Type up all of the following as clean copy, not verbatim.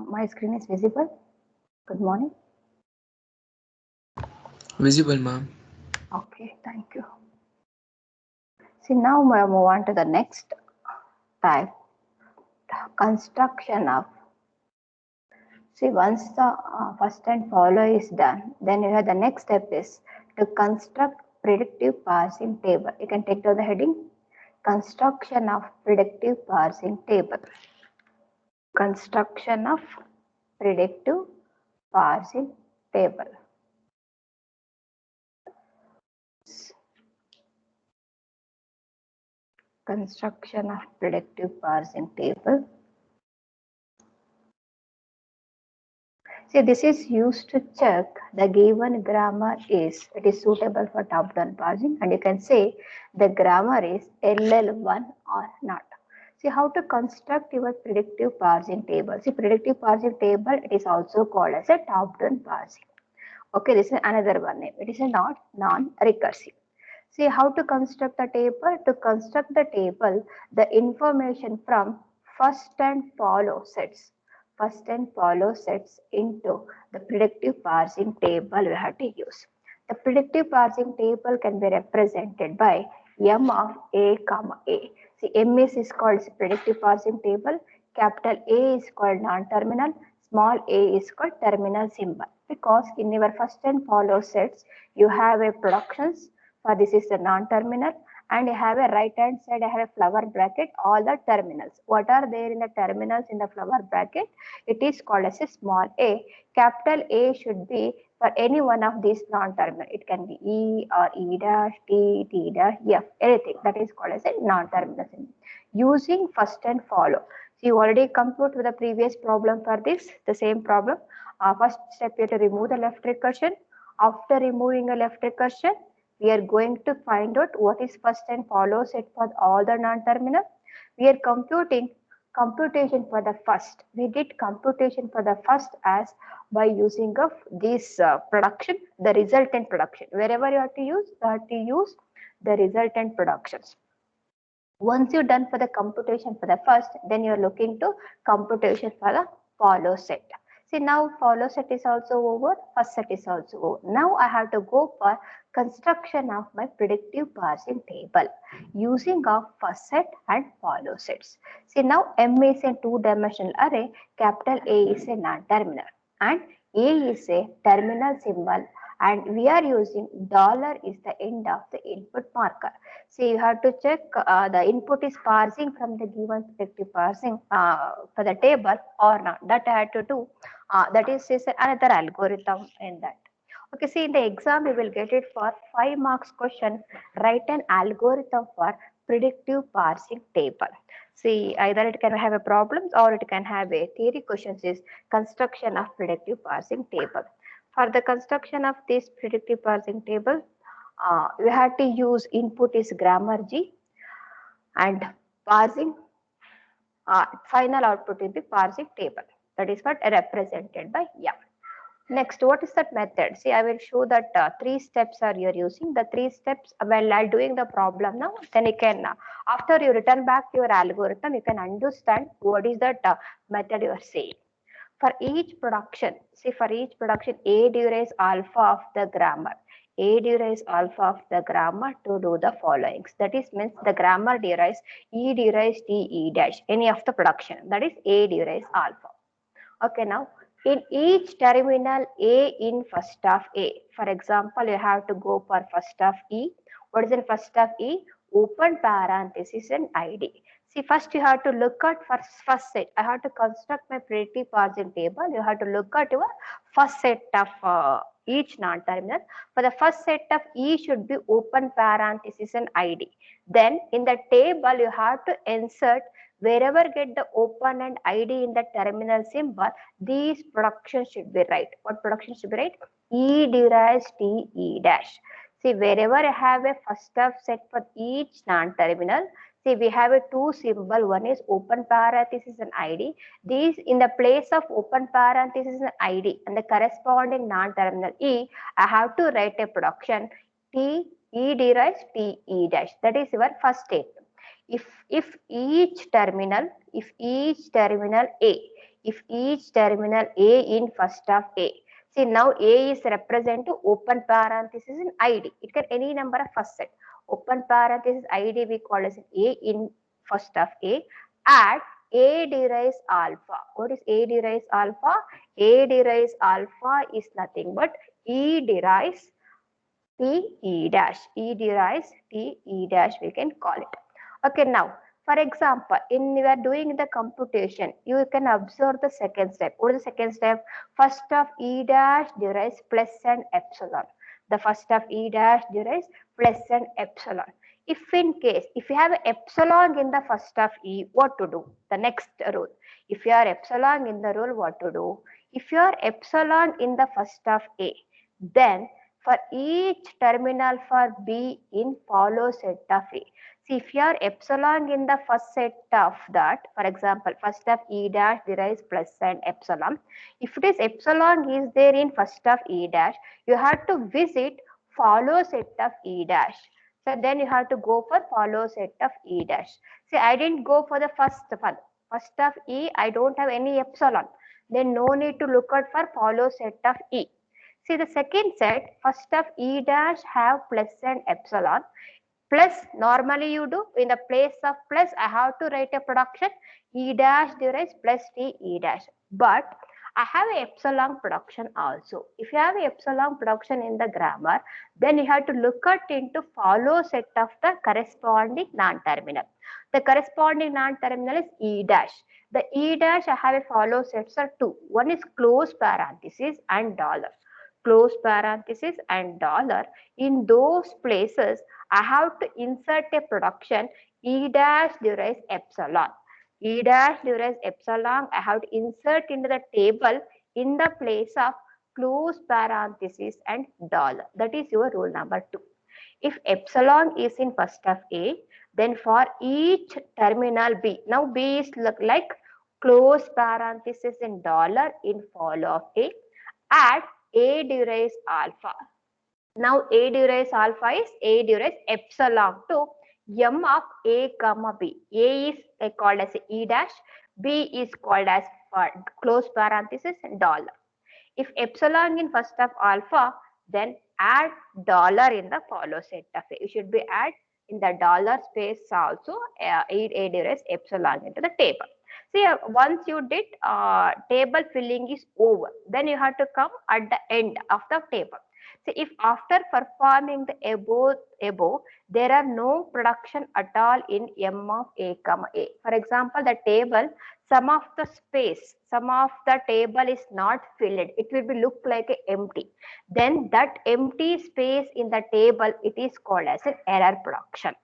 My screen is visible. Good morning. Visible, ma'am. Okay, thank you. See, now we move on to the next type, construction of. See, once the first and follow is done, then you have the next step is to construct predictive parsing table. You can take down the heading, construction of predictive parsing table. Construction of predictive parsing table. Construction of predictive parsing table. See, this is used to check the given grammar is it is suitable for top-down parsing, and you can say the grammar is LL1 or not. See how to construct your predictive parsing table. See, predictive parsing table, it is also called as a top-down parsing. Okay, this is another one name. It is a not non-recursive. See how to construct the table. To construct the table, the information from first and follow sets into the predictive parsing table we have to use. The predictive parsing table can be represented by M of A, comma A. See, MS is called predictive parsing table. Capital A is called non-terminal. Small a is called terminal symbol. Because in your first and follow sets, you have a productions. For this is the non-terminal, and you have a right hand side, I have a flower bracket, all the terminals. What are there in the terminals in the flower bracket? It is called as a small a. Capital A should be for any one of these non-terminal. It can be E or E dash, T, T dash, F, anything. That is called as a non-terminal. Using first and follow. So you already compute with the previous problem for this, the same problem. First step, you have to remove the left recursion. After removing a left recursion, we are going to find out what is first and follow set for all the non-terminal. We are computation for the first. We did computation for the first as by using of this production, the resultant production. Wherever you have to use the resultant productions. Once you're done for the computation for the first, then you're looking to computation for the follow set. See, now follow set is also over, first set is also over. Now I have to go for construction of my predictive parsing table using of first set and follow sets. See, now M is a two-dimensional array, capital A is a non-terminal and A is a terminal symbol, and we are using dollar is the end of the input marker. So you have to check the input is parsing from the given predictive parsing for the table or not. That I had to do. That is another algorithm in that. Okay, see in the exam you will get it for 5 marks question. Write an algorithm for predictive parsing table. See, either it can have a problems or it can have a theory questions is construction of predictive parsing table. For the construction of this predictive parsing table, we had to use input is grammar G and parsing, final output in the parsing table. That is what represented by M. Next, what is that method? See, I will show that 3 steps are you using. The 3 steps, while doing the problem now, then you can, after you return back to your algorithm, you can understand what is that method you are saying. For each production, see for each production, A derives alpha of the grammar. A derives alpha of the grammar to do the followings. That is means the grammar derives E derives T E dash, any of the production. That is A derives alpha. Okay, now in each terminal A in first of A. For example, you have to go for first of E. What is in first of E? Open parenthesis and ID. See, first you have to look at first set. I have to construct my predictive parsing table. You have to look at your first set of each non-terminal. For the first set of E should be open parenthesis and ID. Then in the table you have to insert wherever get the open and ID in the terminal symbol, these productions should be right. What production should be right? E derives T E dash. See, wherever I have a first of set for each non-terminal, see we have a 2 symbol. One is open parenthesis and ID. These in the place of open parenthesis and ID and the corresponding non-terminal E, I have to write a production T E derives T E dash. That is your first statement. If each terminal A if each terminal A in first of A. See, now A is represented to open parenthesis in ID. It can any number of first set. Open parenthesis ID we call as A in first of A. Add A derives alpha. What is A derives alpha? A derives alpha is nothing but E derives T E dash. E derives T E dash, we can call it. Okay, now for example, in you are doing the computation, you can observe the second step. What is the second step? First of E dash derives plus and epsilon. The first of E dash derives plus and epsilon. If in case, if you have epsilon in the first of E, what to do? The next rule. If you are epsilon in the rule, what to do? If you are epsilon in the first of A, then for each terminal for B in follow set of A. See, if you are epsilon in the first set of that, for example, first of E dash derives plus and epsilon. If it is epsilon is there in first of E dash, you have to visit follow set of E dash. So then you have to go for follow set of E dash. See, I didn't go for the first one. First of E, I don't have any epsilon. Then no need to look out for follow set of E. See, the second set, first of E dash have plus and epsilon. Plus, normally you do, in the place of plus, I have to write a production, E dash derives plus T E dash. But I have a epsilon production also. If you have a epsilon production in the grammar, then you have to look at into follow set of the corresponding non-terminal. The corresponding non-terminal is E dash. The E dash, I have a follow sets are two. One is close parenthesis and dollar. Close parenthesis and dollar. In those places, I have to insert a production E dash derives epsilon. E dash derives epsilon. I have to insert into the table in the place of close parenthesis and dollar. That is your rule number 2. If epsilon is in first of A, then for each terminal B, now B is look like close parenthesis in dollar in follow of A, add A derives alpha. Now A derives alpha is A derives epsilon to M of A comma B. A is called as E dash, B is called as close parenthesis and dollar. If epsilon in first of alpha, then add dollar in the follow set of A. You should be add in the dollar space also A derives epsilon into the table. See, once you did table filling is over, then you have to come at the end of the table. So if after performing the above, there are no production at all in M of A comma A. For example, the table, some of the table is not filled. It will be look like empty. Then that empty space in the table, it is called as an error production.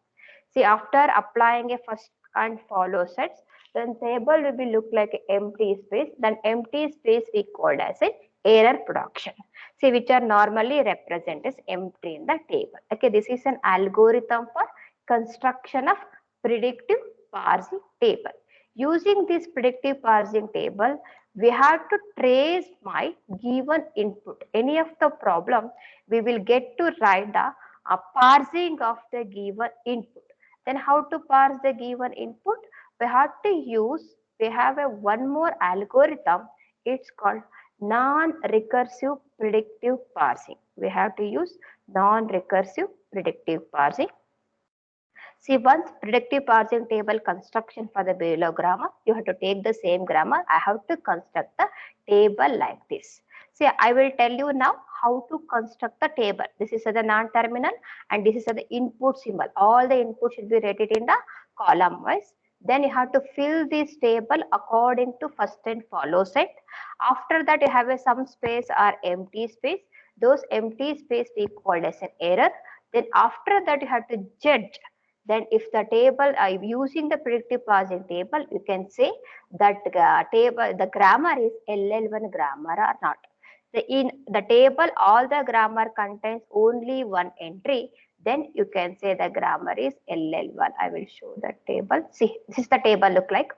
See, after applying a first and follow sets, then table will be look like empty space. Then empty space we called as an error production. See, which are normally represented as empty in the table. Okay, this is an algorithm for construction of predictive parsing table. Using this predictive parsing table, we have to trace my given input. Any of the problem, we will get to write the parsing of the given input. Then how to parse the given input? We have one more algorithm. It's called non-recursive predictive parsing. We have to use non-recursive predictive parsing. See, once predictive parsing table construction for the below grammar, you have to take the same grammar. I have to construct the table like this. See, I will tell you now how to construct the table. This is the non-terminal and this is the input symbol. All the input should be rated in the column wise. Then you have to fill this table according to first and follow set. After that, you have a some space or empty space. Those empty space we call as an error. Then after that, you have to judge. Then if the table, using the predictive parsing table, you can say that the grammar is LL1 grammar or not. In the table, all the grammar contains only one entry. Then you can say the grammar is LL1. I will show the table. See, this is the table look like.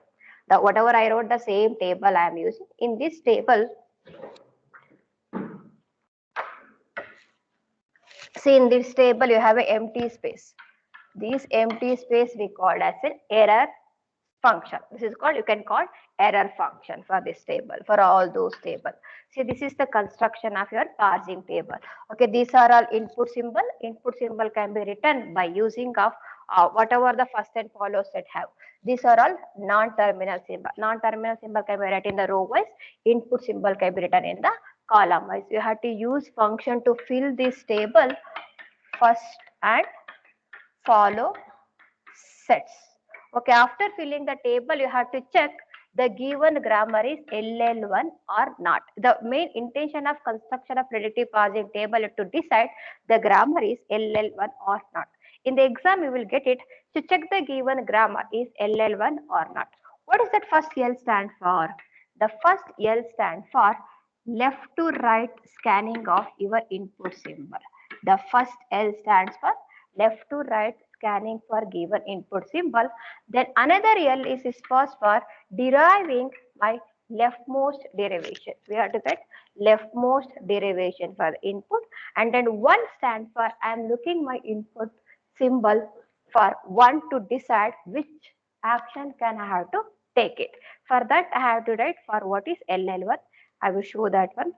The whatever I wrote, the same table I am using. In this table, see in this table you have an empty space. This empty space we call as an error function. This is called, you can call error function for this table, for all those tables. See, this is the construction of your parsing table. Okay, these are all input symbol. Input symbol can be written by using of whatever the first and follow set have. These are all non-terminal symbol. Non-terminal symbol can be written in the row wise. Input symbol can be written in the column wise. You have to use function to fill this table first and follow sets. Okay, after filling the table, you have to check the given grammar is LL1 or not. The main intention of construction of predictive parsing table is to decide the grammar is LL1 or not. In the exam, you will get it to check the given grammar is LL1 or not. What does that first L stand for? The first L stand for left to right scanning of your input symbol. The first L stands for left to right scanning for given input symbol. Then another L is first for deriving my leftmost derivation. We have to get leftmost derivation for the input, and then one stand for I am looking my input symbol for one to decide which action can I have to take it. For that I have to write for what is LL1. I will show that one.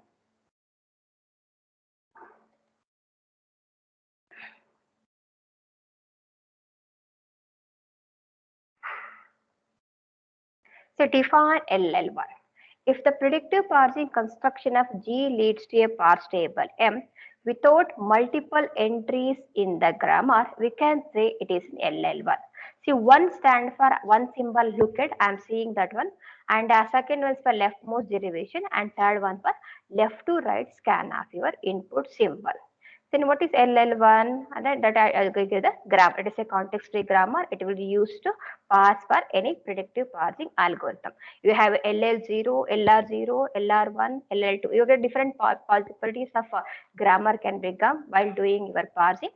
So define LL1. If the predictive parsing construction of G leads to a parse table M without multiple entries in the grammar, we can say it is LL1. See, one stand for one symbol, look at, I am seeing that one, and a second one is for leftmost derivation, and third one for left to right scan of your input symbol. Then what is LL1? And then that I will give the grammar. It is a context-free grammar. It will be used to parse for any predictive parsing algorithm. You have LL0, LR0, LR1, LL2. You get different possibilities of grammar can become while doing your parsing.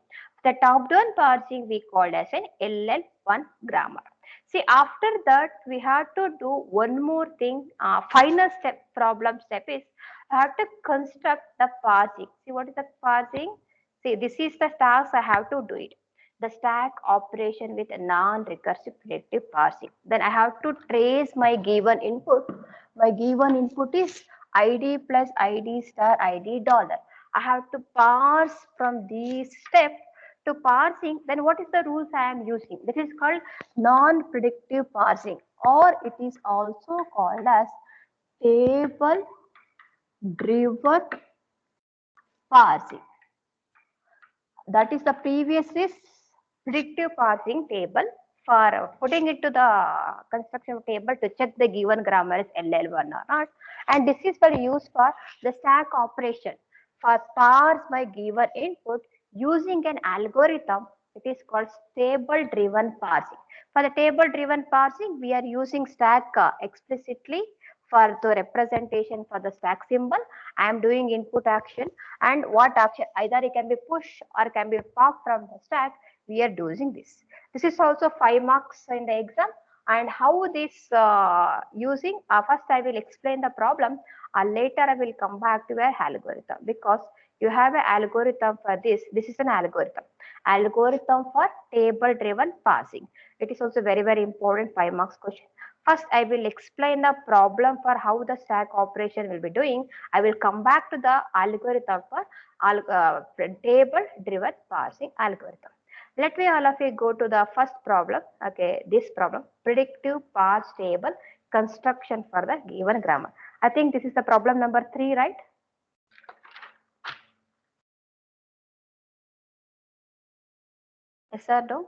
The top-down parsing we called as an LL1 grammar. See, after that, we have to do one more thing. Final step, problem step is I have to construct the parsing. See, what is the parsing? See, this is the task I have to do it. The stack operation with non-recursive predictive parsing. Then I have to trace my given input. My given input is ID plus ID star ID dollar. I have to parse from these steps to parsing. Then what is the rules I am using? This is called non-predictive parsing, or it is also called as table driven parsing. That is the previous is predictive parsing table for putting it to the construction table to check the given grammar is LL1 or not. And this is for use for the stack operation for parse my given input using an algorithm. It is called table driven parsing. For the table driven parsing, we are using stack explicitly for the representation for the stack symbol. I am doing input action, and what action, either it can be push or can be pop from the stack. We are using this. This is also 5 marks in the exam. And how this using, first I will explain the problem, later I will come back to a algorithm, because you have an algorithm for this. This is an algorithm for table driven parsing. It is also very, very important 5 marks question. First, I will explain the problem for how the stack operation will be doing. I will come back to the algorithm for table driven parsing algorithm. Let me all of you go to the first problem. Okay, this problem, predictive parse table construction for the given grammar. I think this is the problem number 3, right? Yes or no?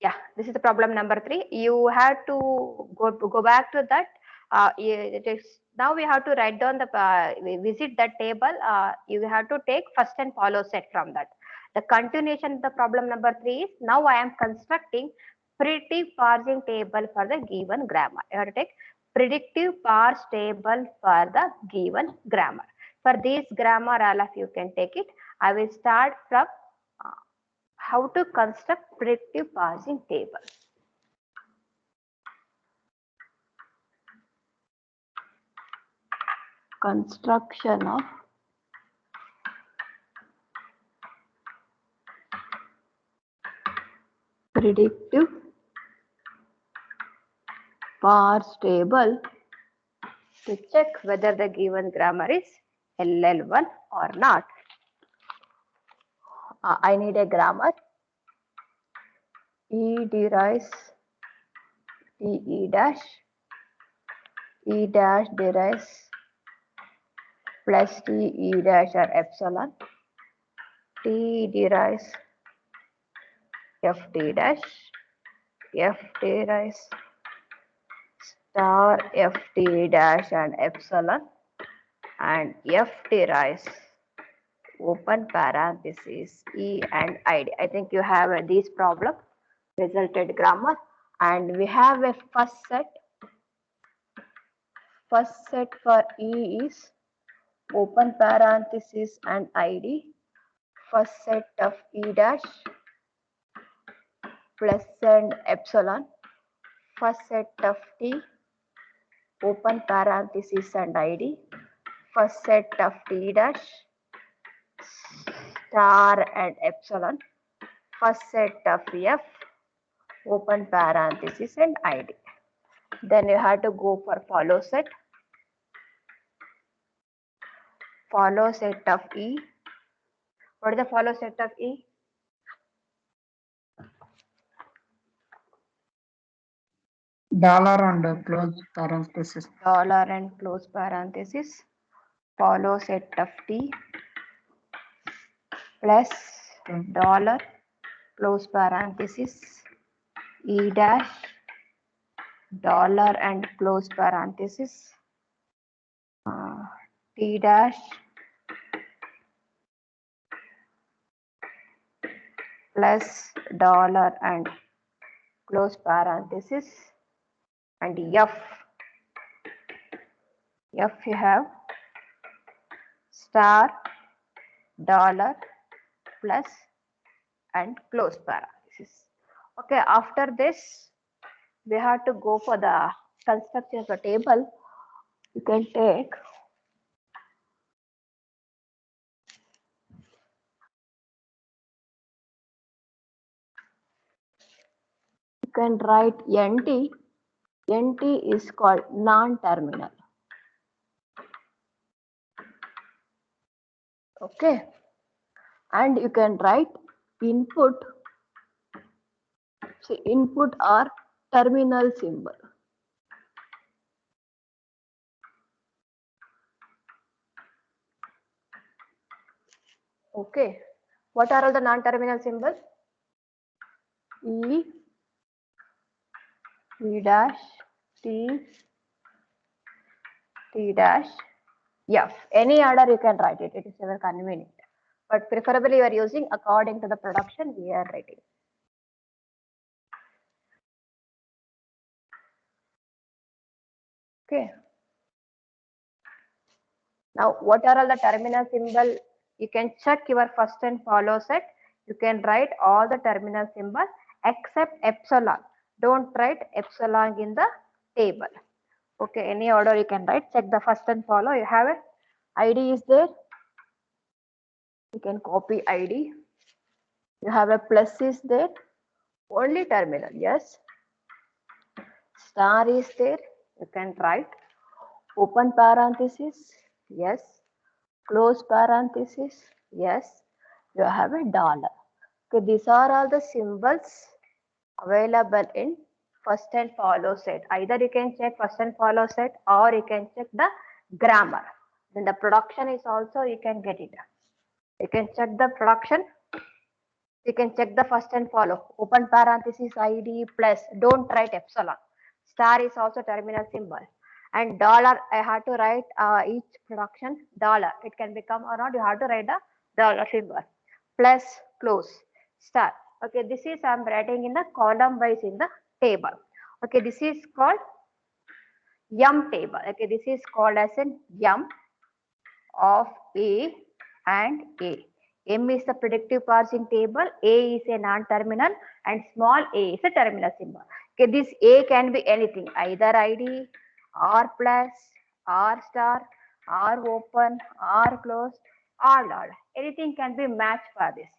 Yeah, this is the problem number 3. You have to go back to that. It is, now we have to write down the visit that table. You have to take first and follow set from that. The continuation of the problem number 3 is, now I am constructing predictive parsing table for the given grammar. You have to take predictive parse table for the given grammar. For this grammar, all of you can take it. I will start from how to construct predictive parsing table. Construction of predictive parse table to check whether the given grammar is LL1 or not. I need a grammar. E derives E dash derives plus E dash or epsilon. T derives FT dash, F derives star FT dash and epsilon, and F derives open parenthesis E and ID. I think you have this problem, resulted grammar, and we have a first set. First set for E is open parenthesis and ID. First set of E dash plus and epsilon. First set of T open parenthesis and ID. First set of T dash star and epsilon. First set of F open parenthesis and ID. Then you have to go for follow set. Follow set of E. What is the follow set of E? Dollar and close parenthesis. Dollar and close parenthesis. Follow set of T plus dollar close parenthesis E dash dollar and close parenthesis T dash plus dollar and close parenthesis and F you have star dollar plus and close parenthesis. Okay, after this we have to go for the construction of the table. You can take write NT. NT is called non-terminal. Okay, and you can write input. So input or terminal symbol. Okay, what are all the non-terminal symbols? E dash, T dash, F. Any order you can write it. It is ever convenient. But preferably you are using according to the production we are writing. Okay. Now, what are all the terminal symbol? You can check your first and follow set. You can write all the terminal symbol except epsilon. Don't write epsilon in the table. Okay, any order you can write. Check the first and follow. You have it. ID is there. You can copy ID. You have a plus is there. Only terminal. Yes. Star is there. You can write. Open parenthesis. Yes. Close parenthesis. Yes. You have a dollar. Okay, these are all the symbols available in first and follow set. Either you can check first and follow set or you can check the grammar. Then the production is also you can get it. You can check the production. You can check the first and follow. Open parenthesis ID plus. Don't write epsilon. Star is also terminal symbol. And dollar, I have to write each production dollar. It can become or not. You have to write the dollar symbol. Plus close star. Okay, this is I'm writing in the column wise in the table. Okay, this is called yum table. Okay, this is called as an yum of A and A. M is the predictive parsing table, A is a non-terminal, and small a is a terminal symbol. Okay, this A can be anything, either ID, or plus, or star, or open, or closed, or dollar. Anything can be matched for this.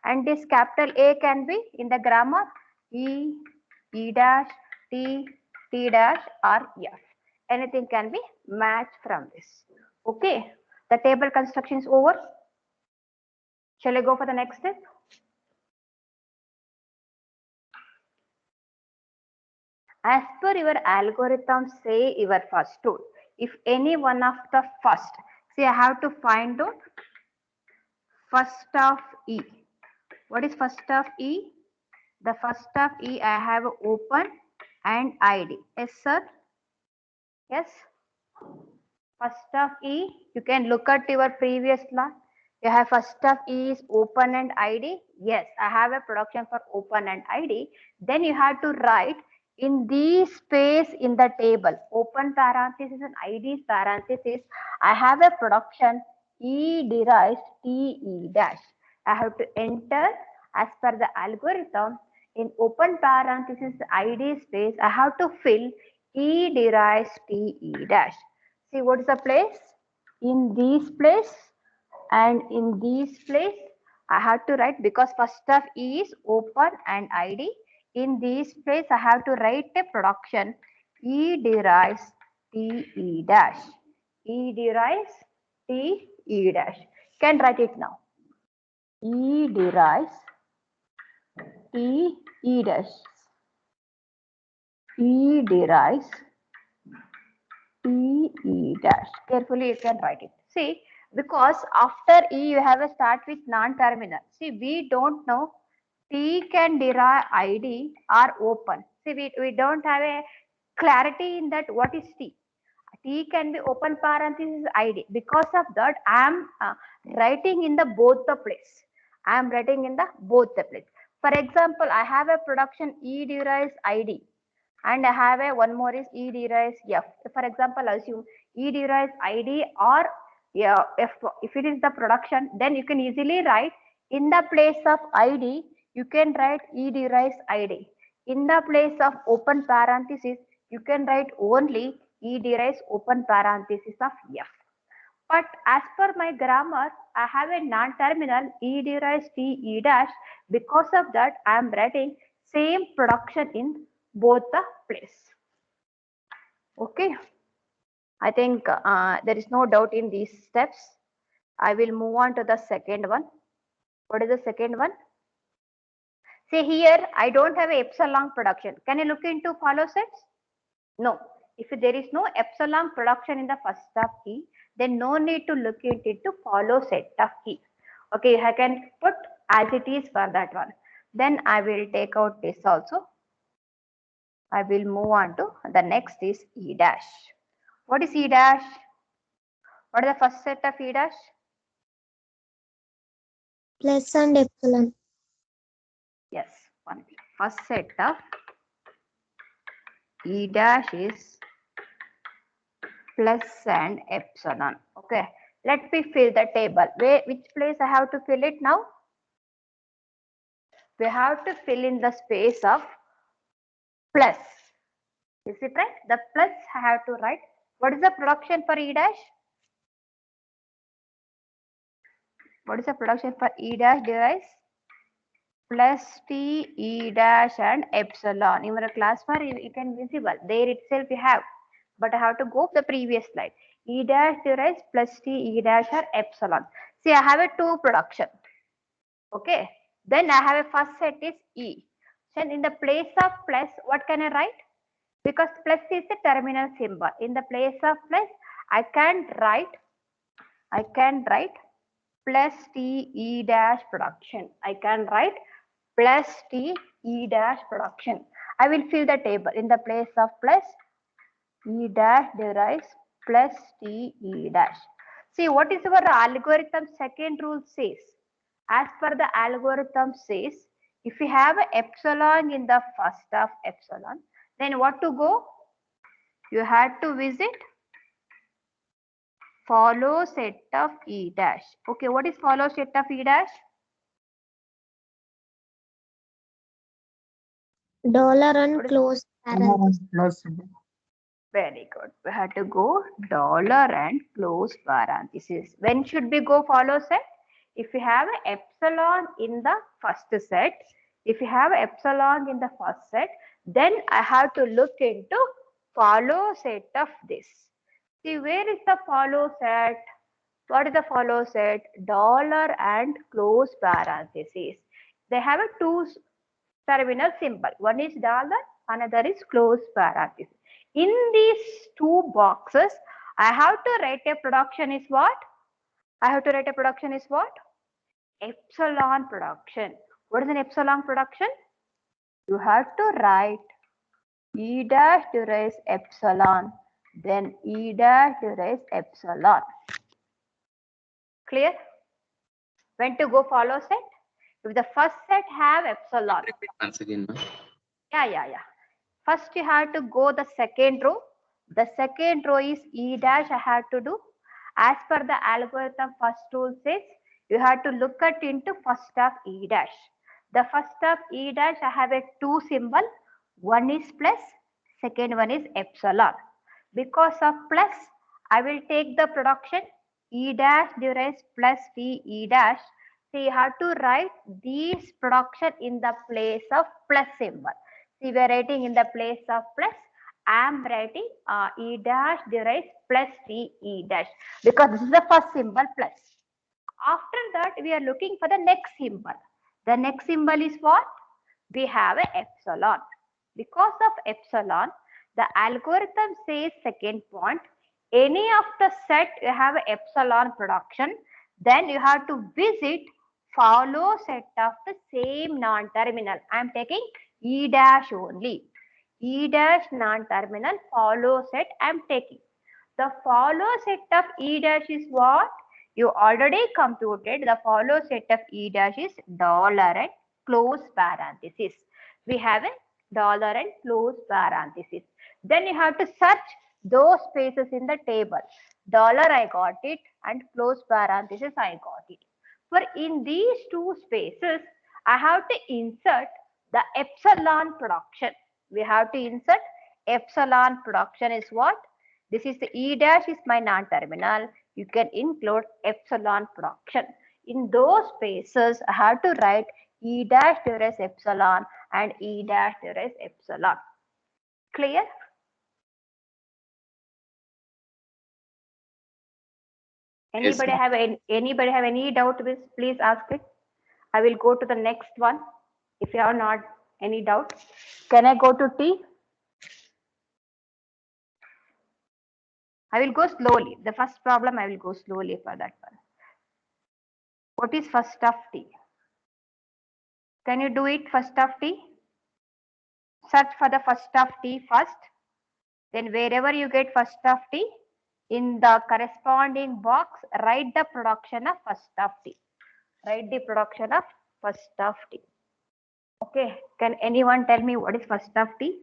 And this capital A can be in the grammar E, E dash, T, T dash or F. Anything can be matched from this. Okay, the table construction is over. Shall I go for the next step? As per your algorithm, say your first tool. If any one of the first, see I have to find out first of E. What is first of E? The first of E I have open and ID. Yes, sir. Yes. First of E, you can look at your previous class. You have first of E is open and ID. Yes, I have a production for open and ID. Then you have to write in this space in the table, open parenthesis and ID parenthesis, I have a production E derives TE dash. I have to enter as per the algorithm in open parenthesis ID space, I have to fill E derives TE dash. See what is the place? In this place and in this place, I have to write because first of E is open and ID. In this place, I have to write a production E derives TE dash. E derives TE dash. Can write it now. E derives TE dash. E derives TE dash. Carefully you can write it. See, because after E you have a start with non-terminal. See, we don't know T can derive ID or open. See, we don't have a clarity in that what is T. T can be open parenthesis ID. Because of that, I am writing in the both the place. I am writing in the both the place. For example, I have a production E derives ID and I have a one more is E derives F. For example, assume E derives ID or yeah, if it is the production, then you can easily write in the place of ID, you can write E derives ID. In the place of open parenthesis, you can write only E derives open parenthesis of F. But as per my grammar, I have a non-terminal E derives TE dash. Because of that, I am writing same production in both the place. Okay. I think there is no doubt in these steps. I will move on to the second one. What is the second one? See here, I don't have a epsilon production. Can you look into follow sets? No. If there is no epsilon production in the first of key, then no need to look into follow set of key. Okay, I can put as it is for that one. Then I will take out this also. I will move on to the next is E dash. What is E dash? What is the first set of E dash? Plus and epsilon. Yes, one. First set of E dash is plus and epsilon. Okay, let me fill the table. Which place I have to fill it now? We have to fill in the space of plus. Is it right? The plus I have to write. What is the production for E dash? What is the production for E dash derives? Plus T E dash and epsilon. In your class for you can visible. There itself you have. But I have to go the previous slide. E dash derives plus T E dash or epsilon. See, I have a two production. Okay. Then I have a first set is E. So in the place of plus, what can I write? Because plus is the terminal symbol. In the place of plus, I can write plus T E dash production. I can write plus T E dash production. I will fill the table in the place of plus E dash derives plus T E dash. See what is our algorithm second rule says. As per the algorithm says, if you have a epsilon in the first of epsilon, then what to go? You had to visit follow set of E dash. Okay, what is follow set of E dash? Dollar and close parenthesis. Plus Very good. We had to go dollar and close parenthesis. When should we go follow set? If you have an epsilon in the first set, then I have to look into follow set of this. See, where is the follow set? What is the follow set? Dollar and close parenthesis. They have a two terminal symbol. One is dollar, another is close parenthesis. In these two boxes, I have to write a production is what? I have to write a production is what? Epsilon production. What is an epsilon production? You have to write E dash to raise epsilon, then E dash to raise epsilon. Clear? When to go follow set? If the first set have epsilon. Once again, ma'am. Yeah. First you have to go the second row. The second row is E dash I have to do. As per the algorithm first rule says, you have to look at into first of E dash. The first of E dash I have a two symbol. One is plus, second one is epsilon. Because of plus, I will take the production E dash derives plus V E dash. So you have to write these production in the place of plus symbol. See, we are writing in the place of plus. I am writing E dash derives plus V E dash because this is the first symbol plus. After that, we are looking for the next symbol. The next symbol is what? We have a epsilon. Because of epsilon, the algorithm says second point, any of the set you have a epsilon production, then you have to visit follow set of the same non-terminal. I am taking E dash only. E dash non-terminal follow set I am taking. The follow set of E dash is what? You already computed the follow set of E dash is dollar and close parenthesis. We have a dollar and close parenthesis. Then you have to search those spaces in the table. Dollar I got it and close parenthesis I got it. For in these two spaces, I have to insert the epsilon production. We have to insert epsilon production is what? This is the E dash is my non-terminal. You can include epsilon production. In those spaces, I have to write E dash derives epsilon and E dash derives epsilon. Clear? Anybody have any doubt with? Please ask it. I will go to the next one. If you have not any doubt, can I go to T? I will go slowly. The first problem I will go slowly for that one. What is first of T? Can you do it first of T? Search for the first of T first. Then wherever you get first of T, in the corresponding box, write the production of first of T. Write the production of first of T. Okay, can anyone tell me what is first of T?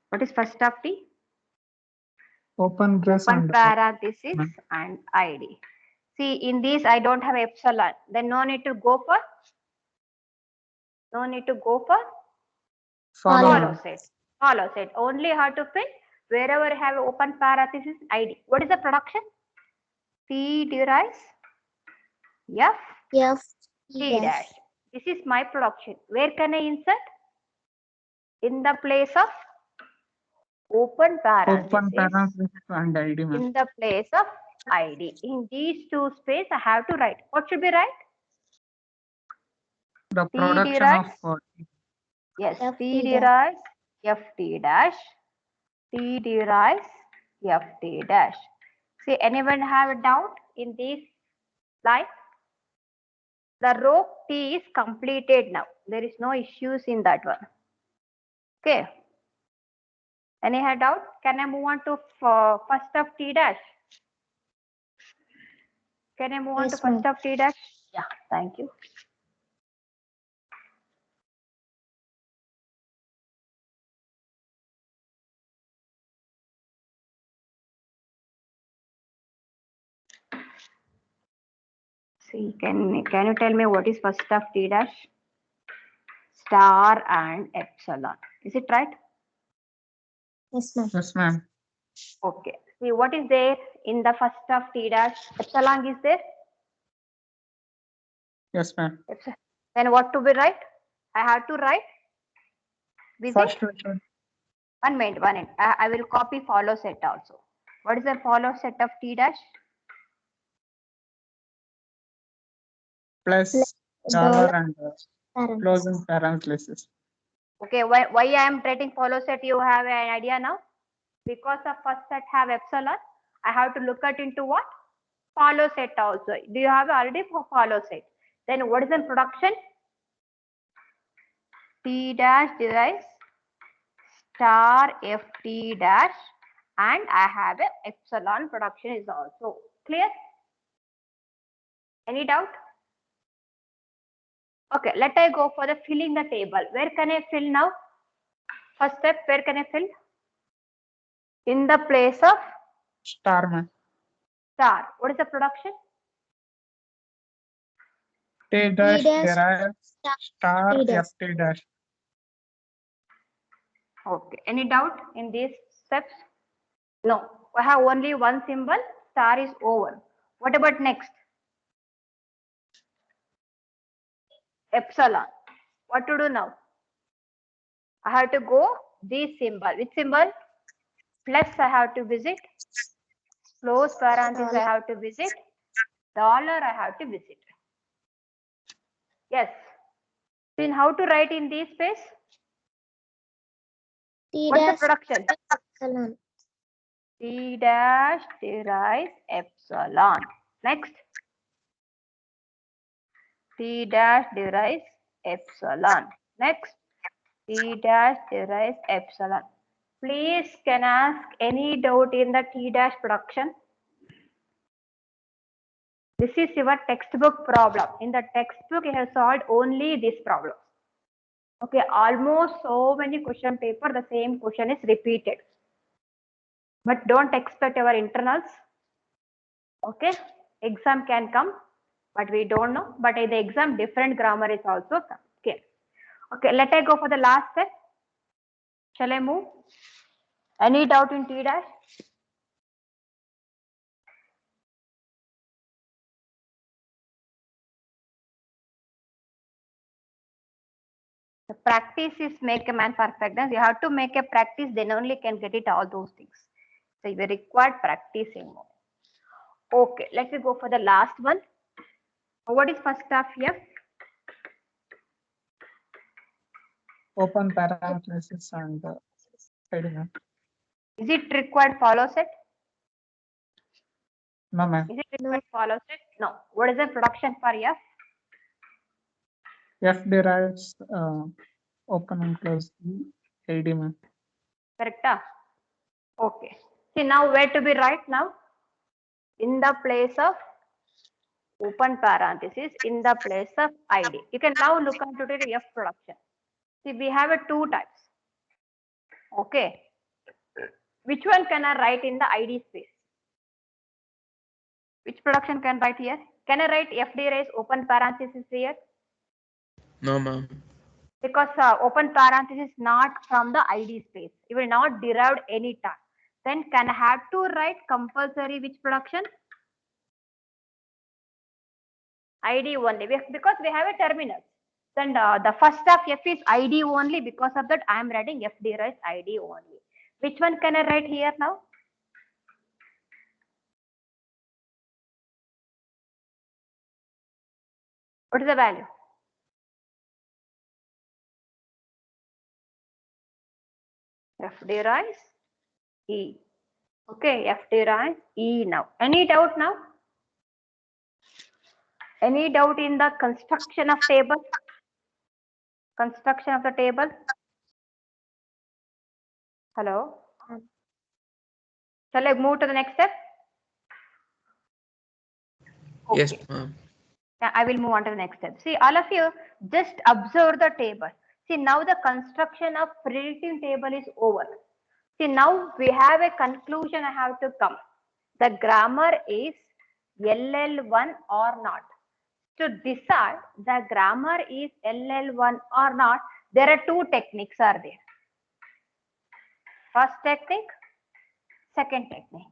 What is first of T? Open brace Open and parenthesis and ID. See, in this I don't have epsilon. Then no need to go for follow set. Follow set. Only have to fill wherever you have open parenthesis ID. What is the production? T derives F T dash. This is my production. Where can I insert? In the place of open parenthesis and ID. in the place of ID. In these two spaces, I have to write. What should be write? The T production derives, of yes, FT T dash. derives FT dash. T derives FT dash. See, anyone have a doubt in this line? The row T is completed now. There is no issues in that one. Okay. Any doubt? Can I move on to first of T dash? Can I move on to Yes, ma'am. first of T dash? Yeah, thank you. See, can you tell me what is first of T dash? Star and epsilon. Is it right? Yes, ma'am. Yes, ma'am. Okay. See, what is there in the first of T dash? Epsilon is there? Yes, ma'am. Then what to be write? I have to write Busy? First method. 1 minute, 1 minute. I will copy follow set also. What is the follow set of T dash? Plus Dollar dollar and parents. closing parenthesis. Okay, why I am writing follow set? You have an idea now? Because the first set have epsilon, I have to look at into what? Follow set also. Do you have already for follow set? Then what is the production? T dash derives star ft dash, and I have a epsilon production is also clear. Any doubt? Okay, let I go for the filling the table. Where can I fill now? First step, where can I fill? In the place of Star man. star. What is the production? T dash dash derives star T dash. ft dash. Okay. Any doubt in these steps? No. I have only one symbol. Star is over. What about next? Epsilon. What to do now? I have to go this symbol. Which symbol? Plus I have to visit. Close parenthesis I have to visit. Dollar I have to visit. Yes. Then how to write in this space? T What's the dash production? epsilon. T dash derives epsilon. Next. T dash derives epsilon. Next. T dash derives epsilon. Please can I ask any doubt in the T dash production? This is your textbook problem. In the textbook, you have solved only this problem. Okay, almost so many question paper, the same question is repeated. But don't expect our internals. Okay, exam can come, but we don't know. But in the exam, different grammar is also come. Okay, okay. Let I go for the last step. Shall I move? Any doubt in T dash? The practice is make a man perfect. You have to make a practice, then only can get it all those things. So you require practicing more. Okay, let me go for the last one. What is first of F? Open parenthesis and hiding. Is it required follow set? No ma'am. Is it required follow set? No. What is the production for F? F derives open and close AD ma'am. Correct? Okay. See now where to be right now? In the place of open parenthesis, in the place of ID. You can now look into the F production. See, we have a two types. Okay. Which one can I write in the ID space? Which production can write here? Can I write F derives open parenthesis here? No, ma'am. Because open parenthesis not from the ID space. It will not derived any time. Then can I have to write compulsory which production? ID only, because we have a terminal. Then the first of F is ID only. Because of that, I am writing F derives ID only. Which one can I write here now? What is the value? F derives E. Okay, F derives E now. Any doubt now? Any doubt in the construction of table? Construction of the table? Hello? Shall I move to the next step? Yes, Okay. ma'am. Yeah, I will move on to the next step. See, all of you just observe the table. See, now the construction of predictive table is over. See, now we have a conclusion I have to come. The grammar is LL1 or not. To decide the grammar is LL1 or not, there are two techniques are there. First technique, second technique.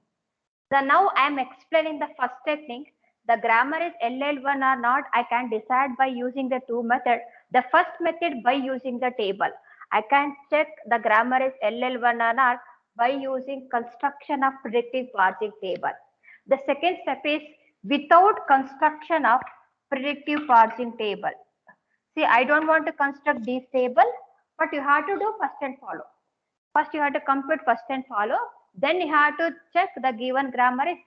So now I am explaining the first technique. The grammar is LL1 or not, I can decide by using the two methods. The first method by using the table. I can check the grammar is LL1 or not by using construction of predictive parsing table. The second step is without construction of predictive parsing table. See, I don't want to construct this table, but you have to do first and follow. First, you have to compute first and follow. Then you have to check the given grammar is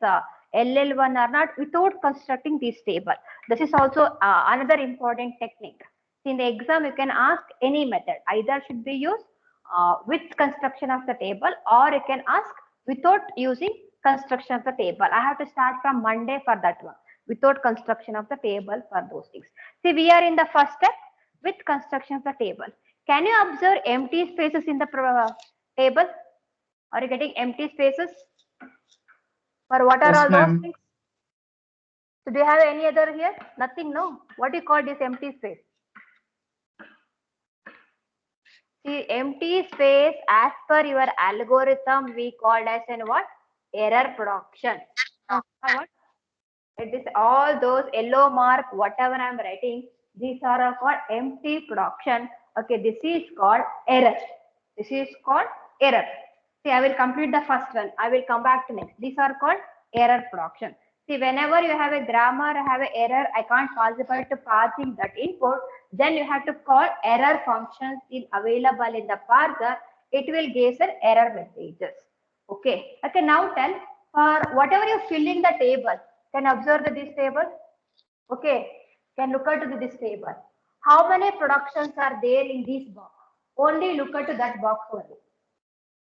LL1 or not without constructing this table. This is also another important technique. In the exam, you can ask any method. Either should be used with construction of the table, or you can ask without using construction of the table. I have to start from Monday for that one, without construction of the table for those things. See, we are in the first step with construction of the table. Can you observe empty spaces in the table? Are you getting empty spaces? For what are Yes, all those ma'am. things? So do you have any other here? Nothing, no? What do you call this empty space? See, empty space as per your algorithm we called as in what? Error production. What? It is all those yellow mark, whatever I am writing, these are called empty production. Okay, this is called error. This is called error. See, I will complete the first one. I will come back to next. These are called error production. See, whenever you have a grammar, have an error, I can't possible to parsing that input. Then you have to call error functions in available in the parser. It will give an error messages. Okay. Okay. Now tell for whatever you fill in the table. Can observe this table. Okay. Can look at this table. How many productions are there in this box? Only look at that box only.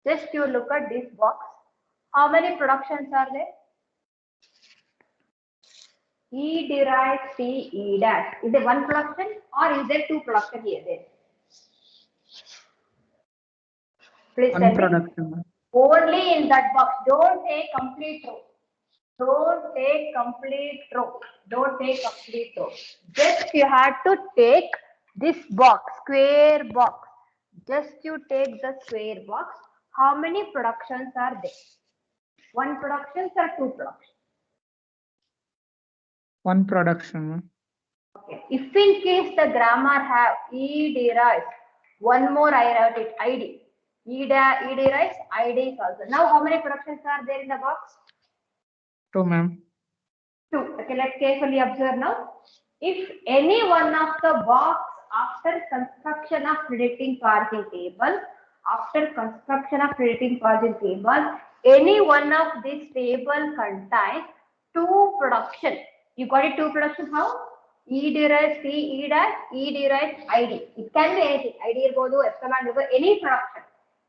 Just you look at this box. How many productions are there? E derived C E dash. Is there one production or is there two production here? There. Please tell One me. production, ma'am. Only in that box. Don't take complete row. Don't take complete row. Don't take complete row. Just you have to take this box, square box. Just you take the square box. How many productions are there? One productions or two productions? One production, ma'am. Okay. If in case the grammar have E derives, one more I wrote it ID. E derives ID is also. Now how many productions are there in the box? Two, ma'am. Two. Okay, let's carefully observe now. If any one of the box after construction of predicting parsing table, any one of this table contains two production. You got it, two production how? E derives C, E dash, E derives ID. It can be anything. ID irbodu, epsilon irbodu, any production.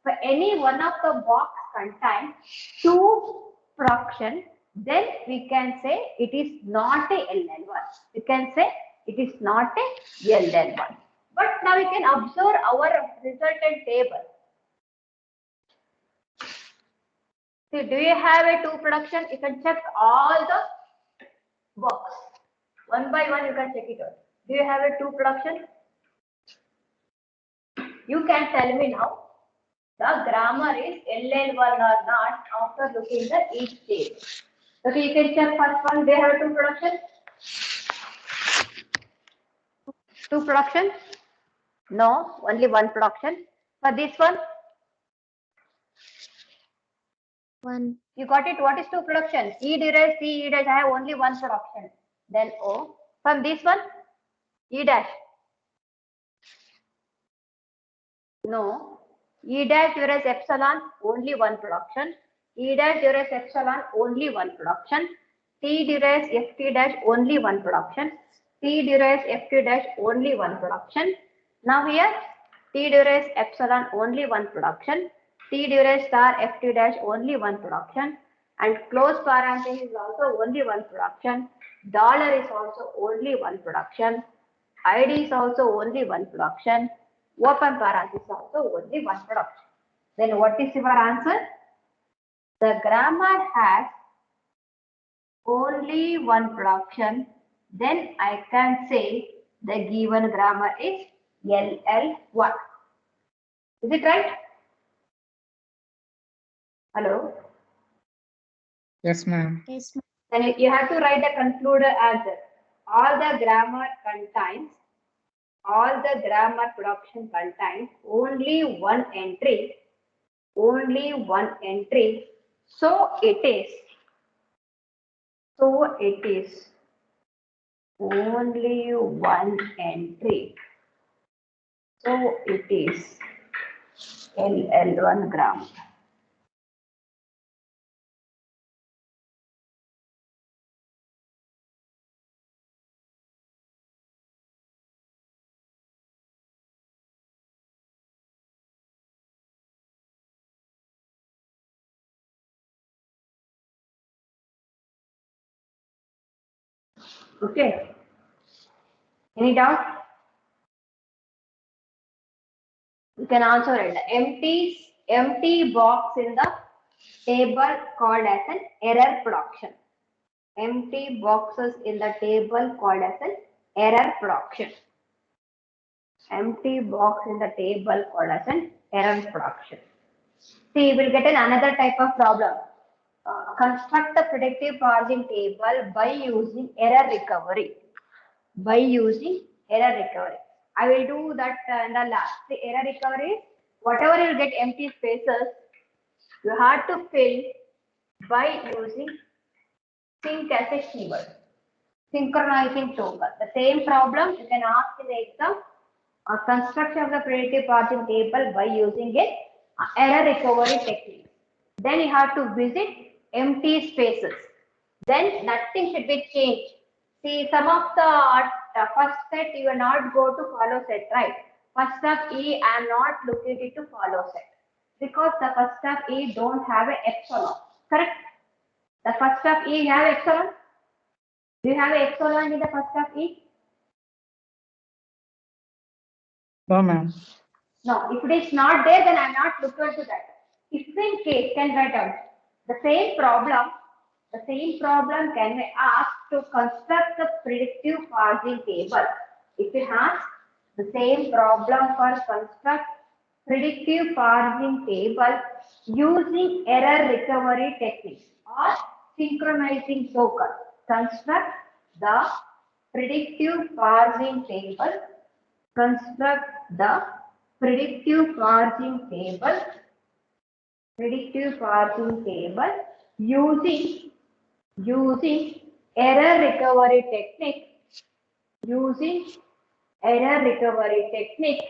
For any one of the box contains two production, then we can say it is not a LL1. We can say it is not a LL1. But now we can observe our resultant table. See, do you have a two production? You can check all the box. One by one, you can check it out. Do you have a two production? You can tell me now. The grammar is LL1 or not after looking at each table. Okay, you can check first one. They have two production. Two production? No, only one production. For this one, One. you got it. What is two production? E derives C, E dash. I have only one production. Then O. From this one, E dash. No. E dash derives epsilon, only one production. E dash derives epsilon, only one production. T derives ft dash, only one production. T derives ft dash, only one production. Now here, T derives epsilon, only one production. T derives star ft dash, only one production. And close parenthesis is also only one production. Dollar is also only one production. ID is also only one production. Open parenthesis also only one production. Then what is your answer? The grammar has only one production. Then I can say the given grammar is LL1. Is it right? Hello? Yes, ma'am. Yes, ma'am. Then you have to write the concluded answer. All the grammar contains all the grammar production contains only one entry, only one entry. So it is only one entry. So it is LL1 gram. Okay. Any doubt? You can also write the empty box in the table called as an error production. Empty boxes in the table called as an error production. Empty box in the table called as an error production. See, we'll get another type of problem. Construct the predictive parsing table by using error recovery. By using error recovery. I will do that in the last. The error recovery, whatever you get empty spaces, you have to fill by using sync as a keyword. Synchronizing token. The same problem you can ask in the exam. Construction of the predictive parsing table by using a error recovery technique. Then you have to visit empty spaces. Then nothing should be changed. See, some of the first set you will not go to follow set, right? First of E, I am not looking it to follow set because the first of E don't have a epsilon, correct? The first of E have epsilon. Do you have a epsilon in the first of E? No, ma'am. No, if it is not there, then I am not looking to that. If in case, can write out the same problem can be asked to construct the predictive parsing table. If it has the same problem for construct predictive parsing table using error recovery techniques or synchronizing token. Construct the predictive parsing table. Construct the predictive parsing table using error recovery technique using error recovery technique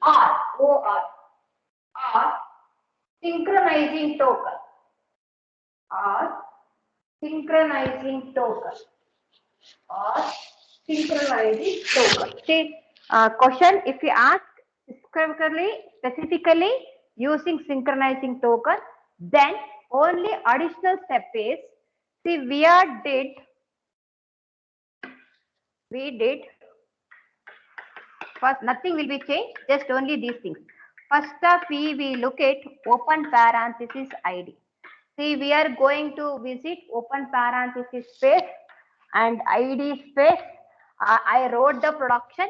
or synchronizing token or synchronizing token. See, question if you ask specifically using synchronizing token, then only additional step is, see, we did first, nothing will be changed, just only these things. First of we look at open parenthesis ID. See, we are going to visit open parenthesis space and ID space. I wrote the production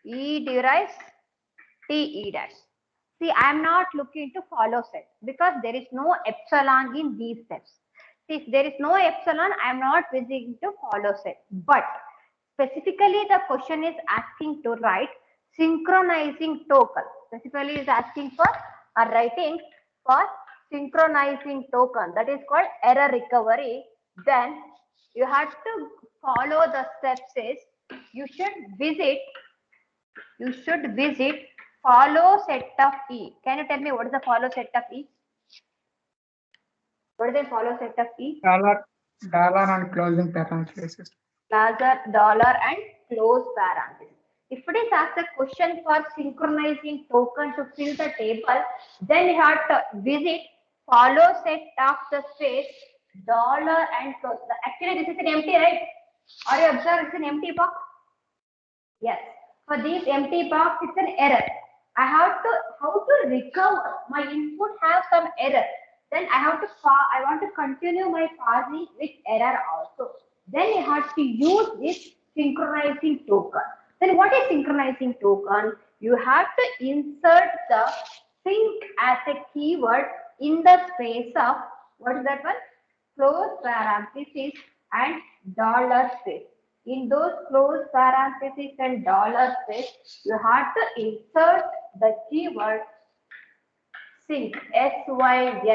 E derives TE dash. See, I am not looking to follow set because there is no epsilon in these steps. See, if there is no epsilon, I am not visiting to follow set. But specifically, the question is asking to write synchronizing token. Specifically, is asking for writing for synchronizing token. That is called error recovery. Then you have to follow the steps. Is you should visit follow set of E. Can you tell me what is the follow set of E? What is the follow set of E? Dollar and closing parentheses. Dollar and close parenthesis. If it is asked a question for synchronizing token to fill the table, then you have to visit follow set of the space dollar and close. Actually, this is an empty, right? Are you observe it's an empty box? Yes. For this empty box, it's an error. I have to how to recover my input have some error. Then I want to continue my parsing with error also. Then you have to use this synchronizing token. Then what is synchronizing token? You have to insert the sync as a keyword in the space of what is that one? Close parenthesis and dollar space. In those closed parentheses and dollar space, you have to insert the keyword sync, SYNSH.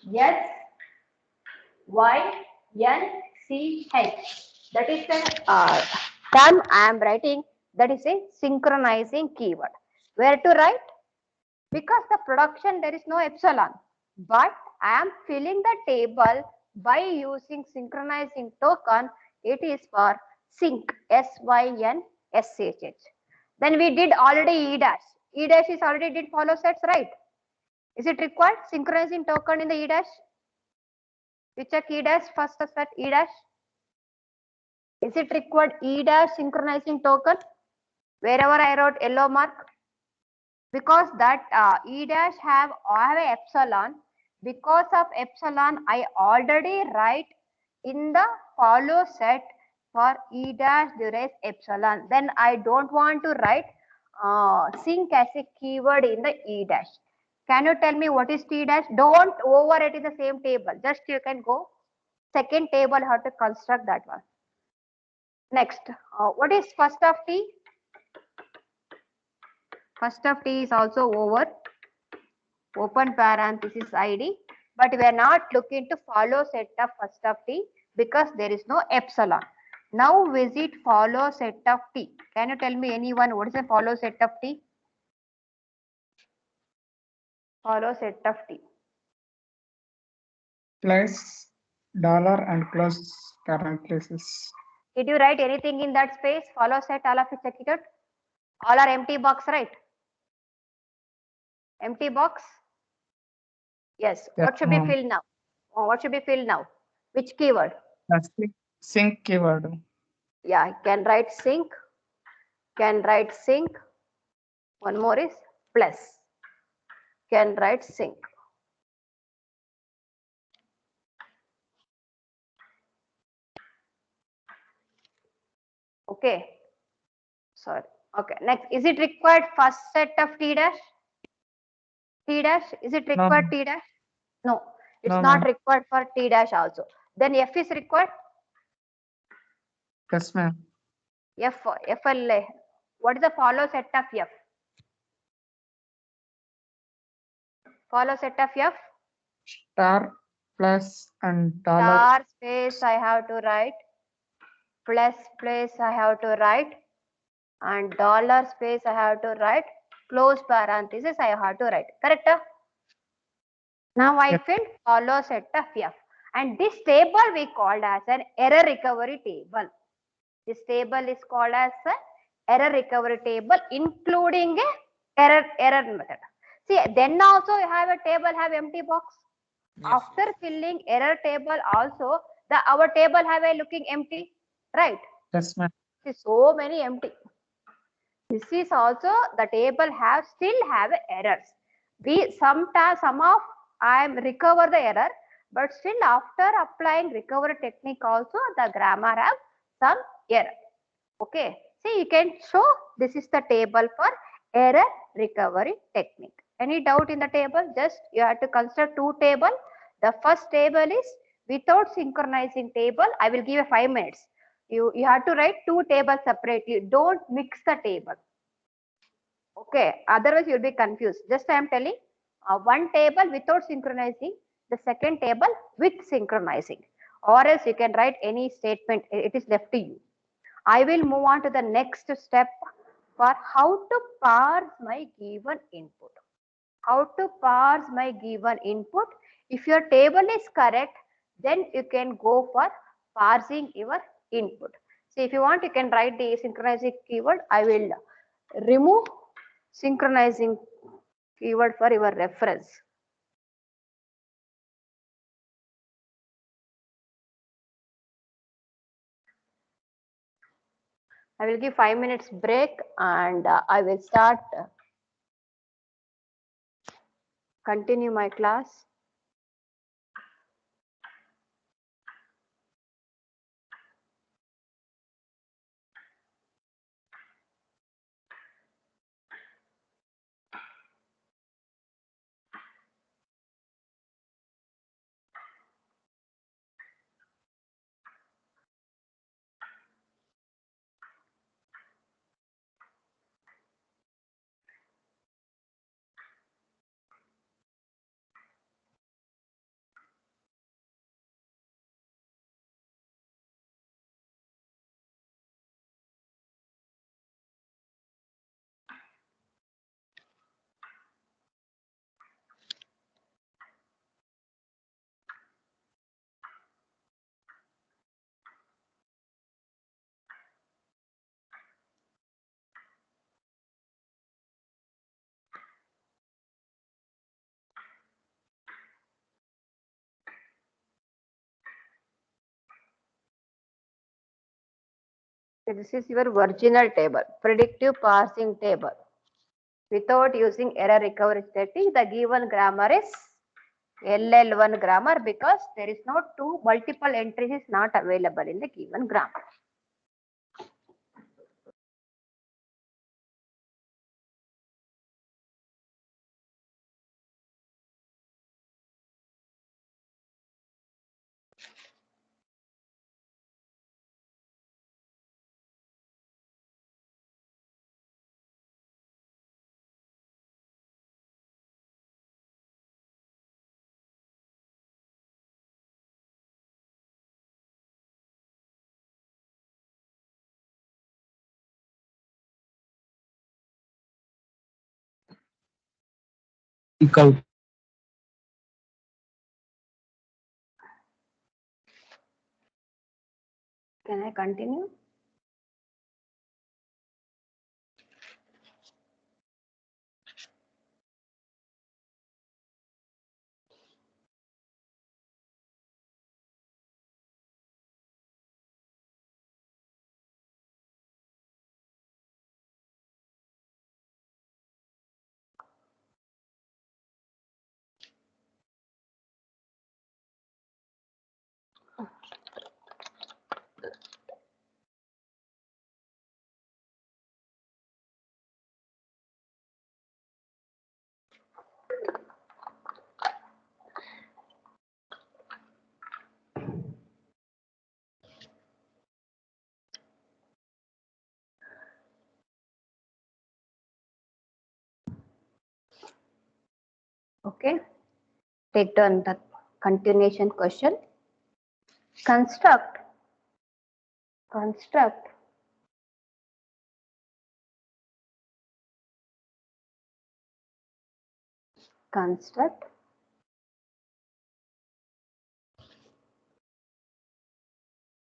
S Y N C H. That is the term I am writing. That is a synchronizing keyword. Where to write? Because the production there is no epsilon, but I am filling the table by using synchronizing token. It is for sync, SYNSH. Then we did already E dash. E dash is already did follow sets, right? Is it required synchronizing token in the E dash? We check E dash first set E dash. Is it required E dash synchronizing token? Wherever I wrote yellow mark, because that E dash have a epsilon. Because of epsilon, I already write in the follow set for E dash derives epsilon. Then I don't want to write sync as a keyword in the E dash. Can you tell me what is T dash? Don't overwrite in the same table. Just you can go second table how to construct that one. Next, what is first of T? First of T is also over, open parenthesis ID, but we are not looking to follow set of first of T because there is no epsilon. Now visit follow set of T. Can you tell me anyone what is a follow set of T? Follow set of T. Plus dollar and close parenthesis. Did you write anything in that space? Follow set, all of you check it out. All are empty box, right? Empty box. Yes. What should be ma'am. filled now? What should be filled now? Which keyword? That's the sync keyword. Yeah, can write sync. Can write sync. One more is plus. Can write sync. Okay. Sorry. Okay. Next, is it required first set of T dash? T dash, is it required ma'am. T dash? No, it's No, not ma'am. required for T dash also. Then F is required? Yes, ma'am. FLA. What is the follow set of F? Follow set of F? Star plus and dollar. Star space I have to write. Plus place I have to write. And dollar space I have to write. Close parenthesis I have to write. Correct? Now I Yes. fill follow set of F. And this table we called as an error recovery table. This table is called as an error recovery table, including a error method. See, then also you have a table have empty box. Yes. After filling error table also, our table have a looking empty, right? Yes, ma'am. See, so many empty. This is also the table still have errors. Some of I am recover the error, but still after applying recovery technique also the grammar have some error. Okay, see you can show this is the table for error recovery technique. Any doubt in the table? Just you have to consider two table. The first table is without synchronizing table. I will give you 5 minutes. You have to write two tables separately. Don't mix the table. Okay, otherwise you'll be confused. Just I am telling one table without synchronizing, the second table with synchronizing, or else you can write any statement. It is left to you. I will move on to the next step for how to parse my given input. How to parse my given input. If your table is correct, then you can go for parsing your input. So if you want, you can write the synchronizing keyword. I will remove synchronizing keyword for your reference. I will give 5 minutes break and I will start continue my class. So this is your original table, predictive parsing table. Without using error recovery technique, the given grammar is LL1 grammar because there is no multiple entries is not available in the given grammar. Speak out. Can I continue? Okay, take turn the continuation question. Construct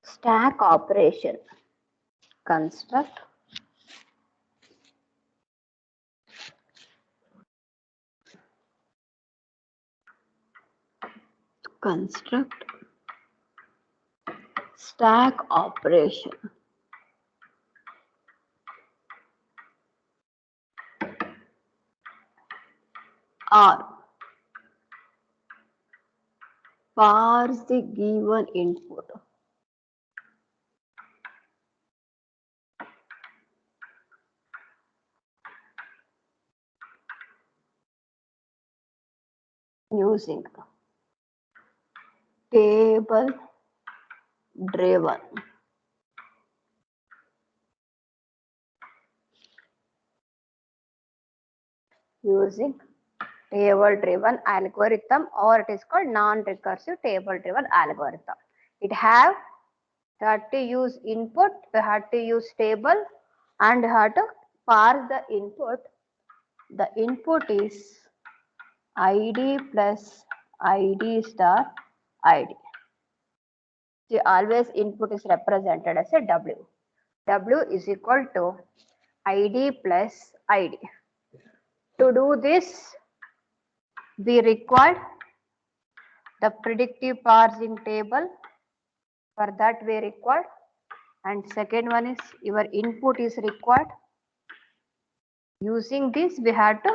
stack operation. Construct stack operation. Or parse the given input. Using table driven algorithm, or it is called non-recursive table driven algorithm. It had to use input, we had to use table, and we had to parse the input. The input is id plus id star id. See, always input is represented as a w. W is equal to id plus id. To do this, we required the predictive parsing table. For that we required, and second one is your input is required. Using this, we had to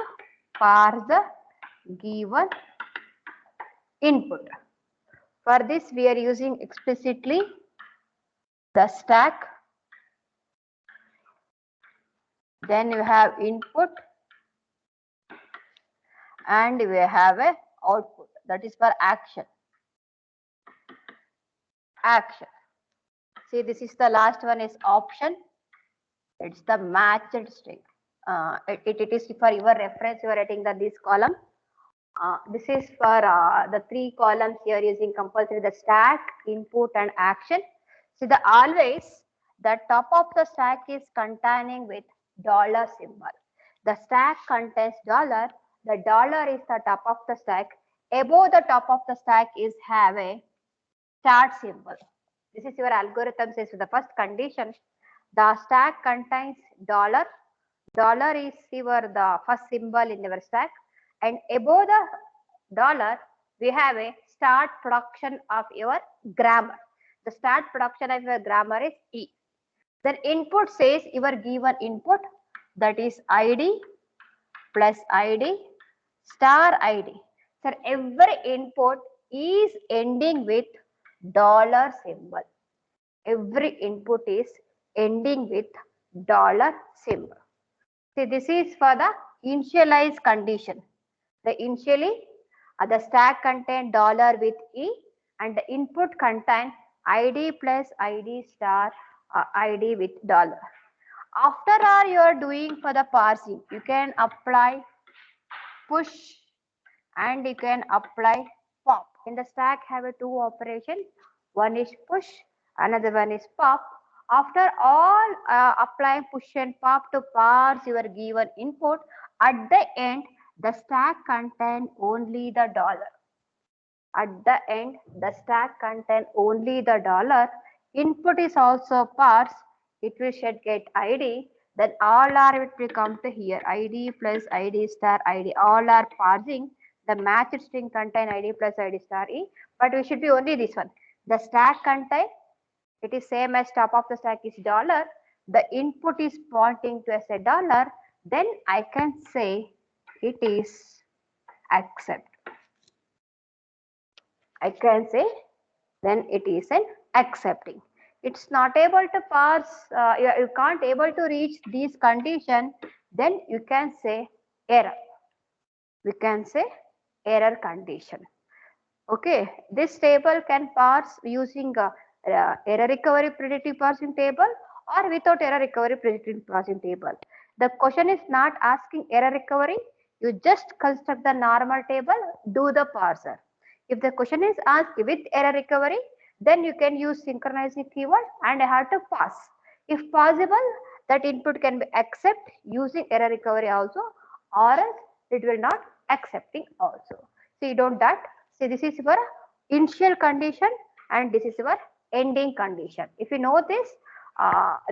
parse the given input. For this, we are using explicitly the stack. Then you have input and we have a output, that is for action. See, this is the last one is option. It's the matched string. It is for your reference. You are writing this column. This is for the 3 columns here using compulsory the stack, input, and action. See, always the top of the stack is containing with dollar symbol. The stack contains dollar. The dollar is the top of the stack. Above the top of the stack is have a start symbol. This is your algorithm says the first condition. The stack contains dollar. Dollar is the first symbol in your stack, and above the dollar we have a start production of your grammar. The start production of your grammar is E. Then input says your given input, that is ID plus ID star ID. So every input is ending with dollar symbol. Every input is ending with dollar symbol. See, this is for the initialize condition. The initially the stack contain dollar with E and the input contain ID plus ID star ID with dollar. After all you are doing for the parsing, you can apply push and you can apply pop. In the stack have a two operations. One is push, another one is pop. After all applying push and pop to parse your given input, at the end the stack contain only the dollar. At the end the stack contain only the dollar. Input is also parsed. It will should get ID. Then all are it will come to here. ID plus ID star ID. All are parsing. The matched string contain ID plus ID star E. But we should be only this one. The stack contain, it is same as top of the stack is dollar. The input is pointing to as a dollar. Then I can say it is accept. I can say then it is an accepting. It's not able to parse, you can't able to reach these condition, then you can say error. We can say error condition. Okay, this table can parse using error recovery predictive parsing table or without error recovery predictive parsing table. The question is not asking error recovery, you just construct the normal table, do the parser. If the question is asked with error recovery, then you can use synchronizing keyword and have to pass. If possible, that input can be accept using error recovery also, or else it will not accepting also. So you don't that. See, this is your initial condition and this is your ending condition. If you know this,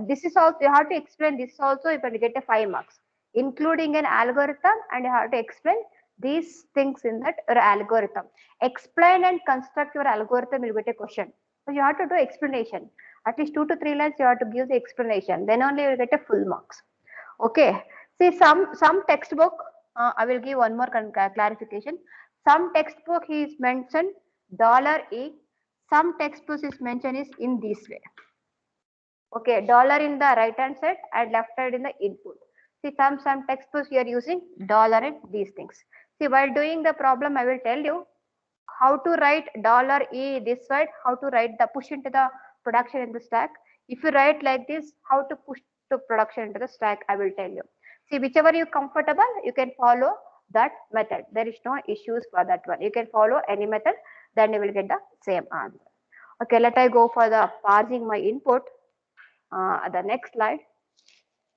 this is also you have to explain this also. You can get a 5 marks, including an algorithm, and you have to explain these things in that algorithm. Explain and construct your algorithm, you get a question. So you have to do explanation. At least 2 to 3 lines you have to give the explanation. Then only you will get a full marks. Okay. See, some textbook, I will give one more clarification. Some textbook is mentioned $E. Some textbooks is mentioned is in this way. Okay, dollar in the right hand side and left side in the input. See, some textbooks you are using dollar and these things. See, while doing the problem, I will tell you how to write $E this side, how to write the push into the production in the stack. If you write like this, how to push to production into the stack, I will tell you. See, whichever you comfortable, you can follow that method. There is no issues for that one. You can follow any method, then you will get the same answer. Okay, let I go for the parsing my input. The next slide.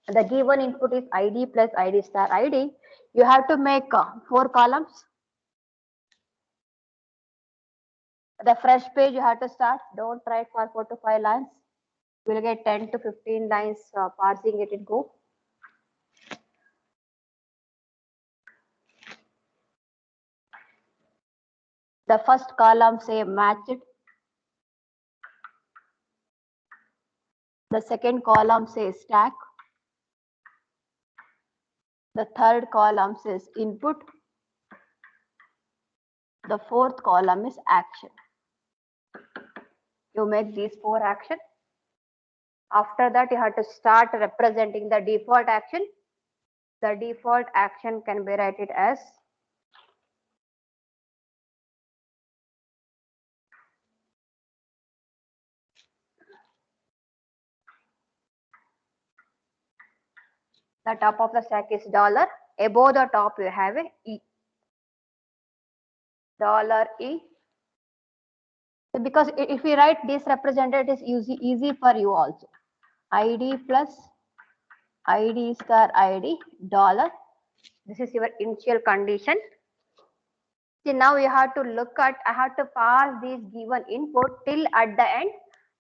The given input is ID plus ID star ID. You have to make 4 columns. The fresh page you have to start. Don't write for 4 to 5 lines. You will get 10 to 15 lines parsing it and go. The first column say matched. The second column says stack. The third column says input. The fourth column is action. You make these 4 actions. After that, you have to start representing the default action. The default action can be written as the top of the stack is $. Above the top you have a E. $E. So because if we write this represented, it is easy for you also. ID plus ID star ID $. This is your initial condition. See, now you have to look at, I have to pass these given input till at the end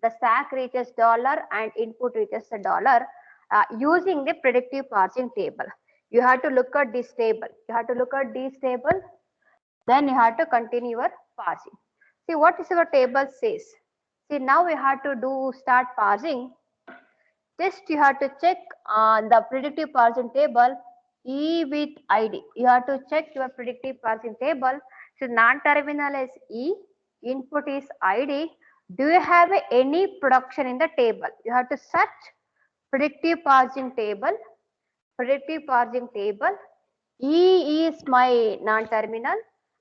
the stack reaches $, and input reaches the $, using the predictive parsing table. You have to look at this table. You have to look at this table. Then you have to continue your parsing. See, what is your table says. See, now we have to start parsing. Just you have to check on the predictive parsing table E with ID. You have to check your predictive parsing table. So non-terminal is E, input is ID. Do you have any production in the table? You have to search predictive parsing table. Predictive parsing table. E is my non-terminal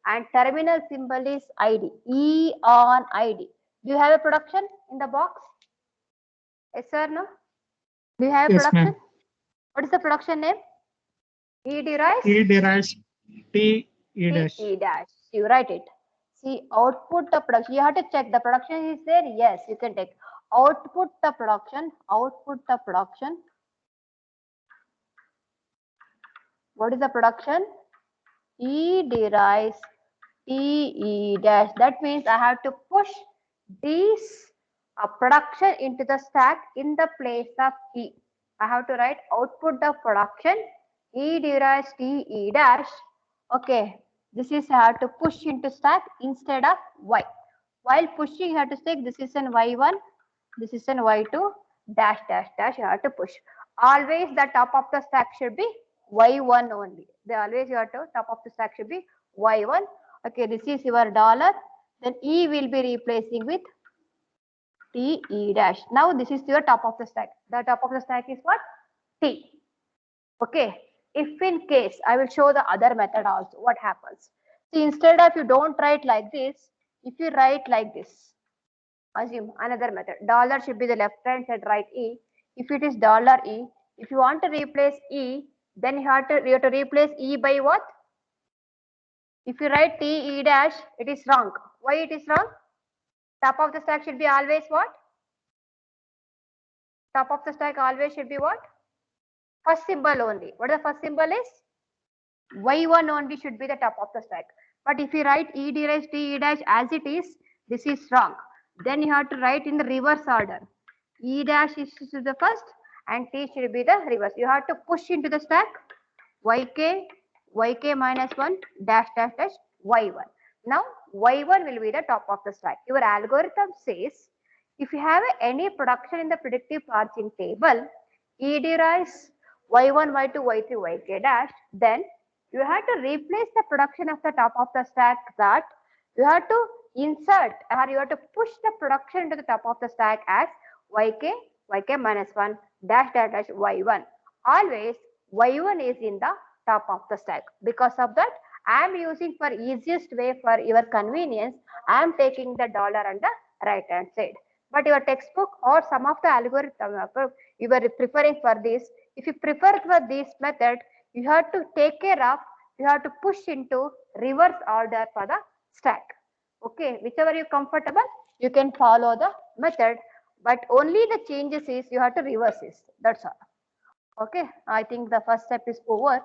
and terminal symbol is ID. E on ID. Do you have a production in the box? Yes or no? Do you have a Yes, production? ma'am. What is the production name? E derives E derives T E T dash. E dash. You write it. See, output the production. You have to check the production is there. Yes, you can take. Output the production. Output the production. What is the production? E derives T E dash. That means I have to push these production into the stack in the place of E. I have to write output the production E derives T E dash. Okay, this is I have to push into stack instead of Y. While pushing, you have to say this is an Y1, this is an Y2, dash dash dash. You have to push. Always the top of the stack should be Y1 only. They always you have to top of the stack should be Y1. Okay, this is your dollar. Then E will be replacing with T E dash. Now this is your top of the stack. The top of the stack is what? T. Okay. If in case, I will show the other method also. What happens? See, instead of you don't write like this, if you write like this, assume another method. Dollar should be the left hand side, right E. If it is dollar E, if you want to replace E, then you have to replace E by what? If you write T E dash, it is wrong. Why it is wrong? Top of the stack should be always what? Top of the stack always should be what? First symbol only. What the first symbol is? Y1 only should be the top of the stack. But if you write E derives T E dash as it is, this is wrong. Then you have to write in the reverse order. E dash is the first and T should be the reverse. You have to push into the stack YK, YK minus 1, dash dash dash Y1. Now Y1 will be the top of the stack. Your algorithm says if you have any production in the predictive parsing table, E derives Y1, Y2, Y3, YK dash, then you have to replace the production of the top of the stack that you have to insert or you have to push the production into the top of the stack as YK, YK minus 1, dash dash dash Y1. Always Y1 is in the top of the stack. Because of that, I am using for easiest way for your convenience, I am taking the dollar on the right hand side. But your textbook or some of the algorithm you were preferring for this, if you prefer for this method, you have to take care of, you have to push into reverse order for the stack. Okay, whichever you comfortable, you can follow the method, but only the changes is you have to reverse this. That's all. Okay, I think the first step is over.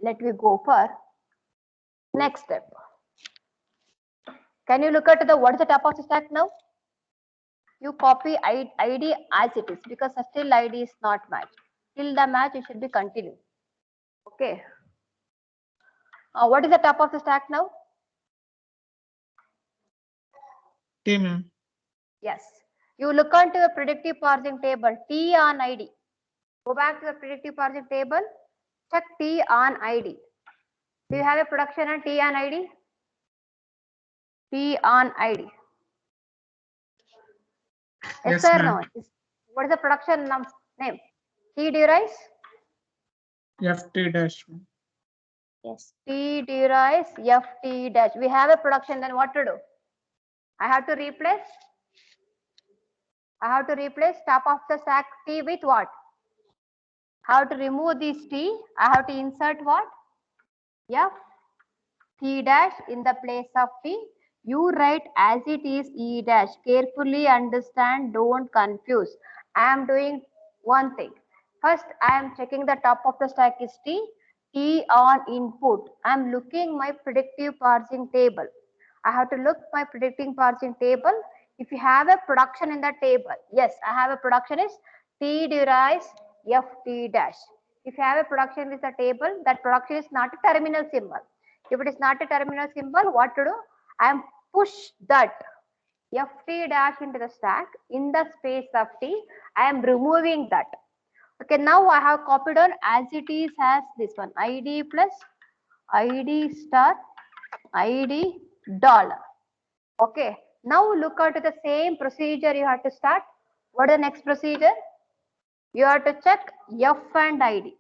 Let me go for next step. Can you look at the what is the top of the stack now? You copy ID as it is because still ID is not matched. Till the match, it should be continued. Okay. What is the top of the stack now? T, ma'am. Yes. You look onto the predictive parsing table, T on ID. Go back to the predictive parsing table, check T on ID. Do you have a production on T on ID? T on ID. Yes, Yes, sir, ma'am. no. What is the production name? T derives? FT dash. ma'am. Yes. T derives FT dash. We have a production, then what to do? I have to replace. I have to replace top of the stack T with what? I have to remove this T. I have to insert what? F T dash in the place of T. You write as it is E dash. Carefully understand, don't confuse. I am doing one thing. First, I am checking the top of the stack is T. T on input. I am looking my predictive parsing table. I have to look my predicting parsing table. If you have a production in the table, yes, I have a production is T derives FT dash. If you have a production with the table, that production is not a terminal symbol. If it is not a terminal symbol, what to do? I am push that ft dash into the stack. In the space of t, I am removing that. Okay, now I have copied on as it is as this one, id plus id star id dollar. Okay, now look at the same procedure you have to start. What is the next procedure? You have to check f and id.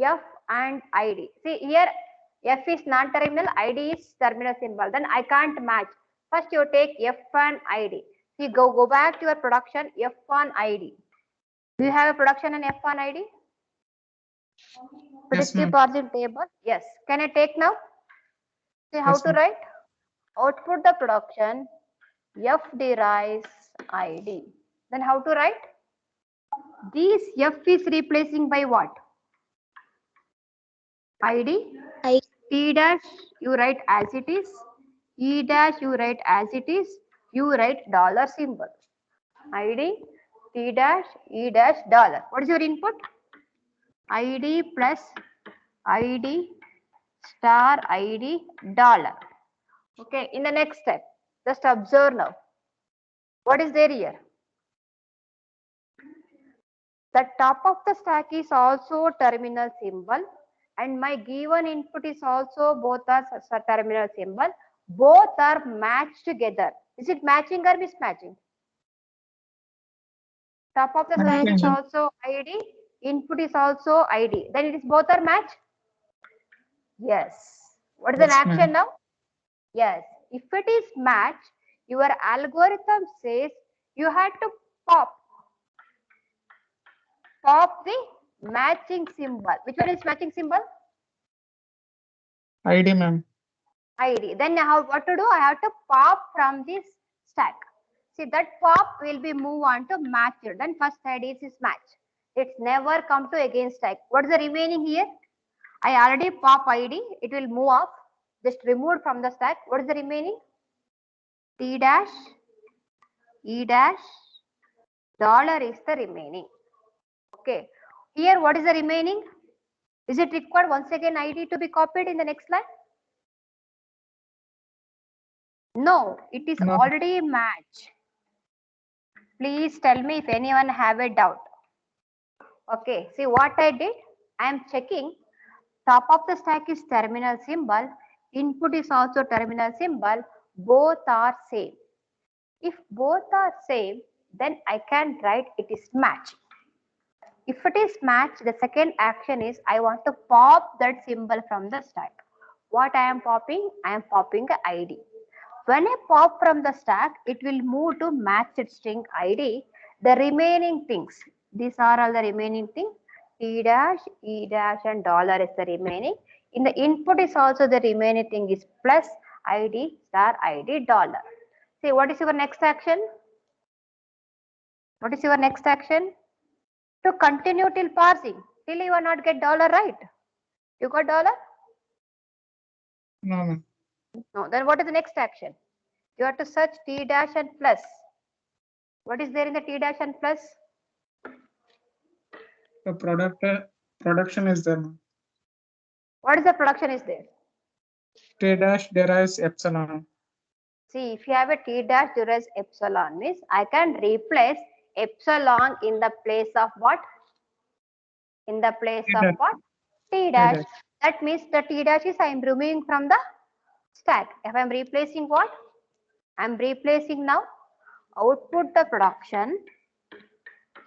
F and id. See here, f is non-terminal, id is terminal symbol. Then I can't match. First you take f and id. See, go back to your production f on id. Do you have a production and f on id? Yes, Predictive ma'am. parsing table. Yes. Can I take now? See how Yes, to ma'am. write? Output the production f derives id. Then how to write? This f is replacing by what? id. I T dash you write as it is. E dash you write as it is. You write dollar symbol. id. T dash E dash dollar. What is your input? id plus id star id dollar. Okay, in the next step, just observe now. What is there here? The top of the stack is also terminal symbol and my given input is also both are terminal symbol. Both are matched together. Is it matching or mismatching? Top of the stack is Matching. also id, input is also id. Then it is both are match? Yes. What is an Yes, action ma'am. now? Yes. If it is match, your algorithm says you had to pop the matching symbol. Which one is matching symbol? ID, ma'am. id. Then I have what to do? I have to pop from this stack. See, that pop will be move on to match. Then first id is match. It's never come to again stack. What is the remaining here? I already pop id. It will move off. Just removed from the stack. What is the remaining? T dash E dash dollar is the remaining. Okay. Here what is the remaining? Is it required once again id to be copied in the next line? No, it is No. already matched. Please tell me if anyone have a doubt. Okay, see what I did? I am checking top of the stack is terminal symbol, input is also terminal symbol, both are same. If both are same, then I can write it is match. If it is match, the second action is I want to pop that symbol from the stack. What I am popping? I am popping the ID. When I pop from the stack, it will move to matched string ID. The remaining things, these are all the remaining things. T dash, E dash and dollar is the remaining. In the input is also the remaining thing is plus ID star ID dollar. See, what is your next action? What is your next action? To continue till parsing, till you are not get dollar right. You got dollar? No, ma'am. No. Then what is the next action? You have to search T dash and plus. What is there in the T dash and plus? The production is there, ma'am. What is the production is there? T dash derives epsilon. See, if you have a T dash derives epsilon means I can replace epsilon in the place of what? In the place T of dash. what? T dash. dash. That means the T dash is I am removing from the stack. If I am replacing what? I am replacing now output the production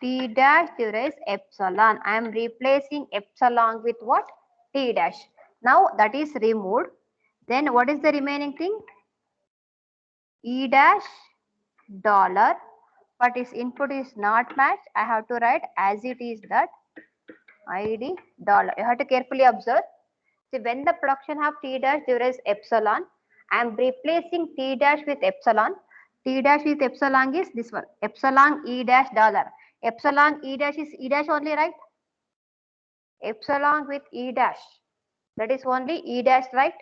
T dash derives epsilon. I am replacing epsilon with what? T dash. Now that is removed. Then what is the remaining thing? E dash dollar, but its input is not matched. I have to write as it is that ID dollar. You have to carefully observe. See, when the production of T dash derives epsilon, I am replacing T dash with epsilon. T dash with epsilon is this one. Epsilon E dash dollar. Epsilon E dash is E dash only, right? Epsilon with E dash. That is only E dash, right?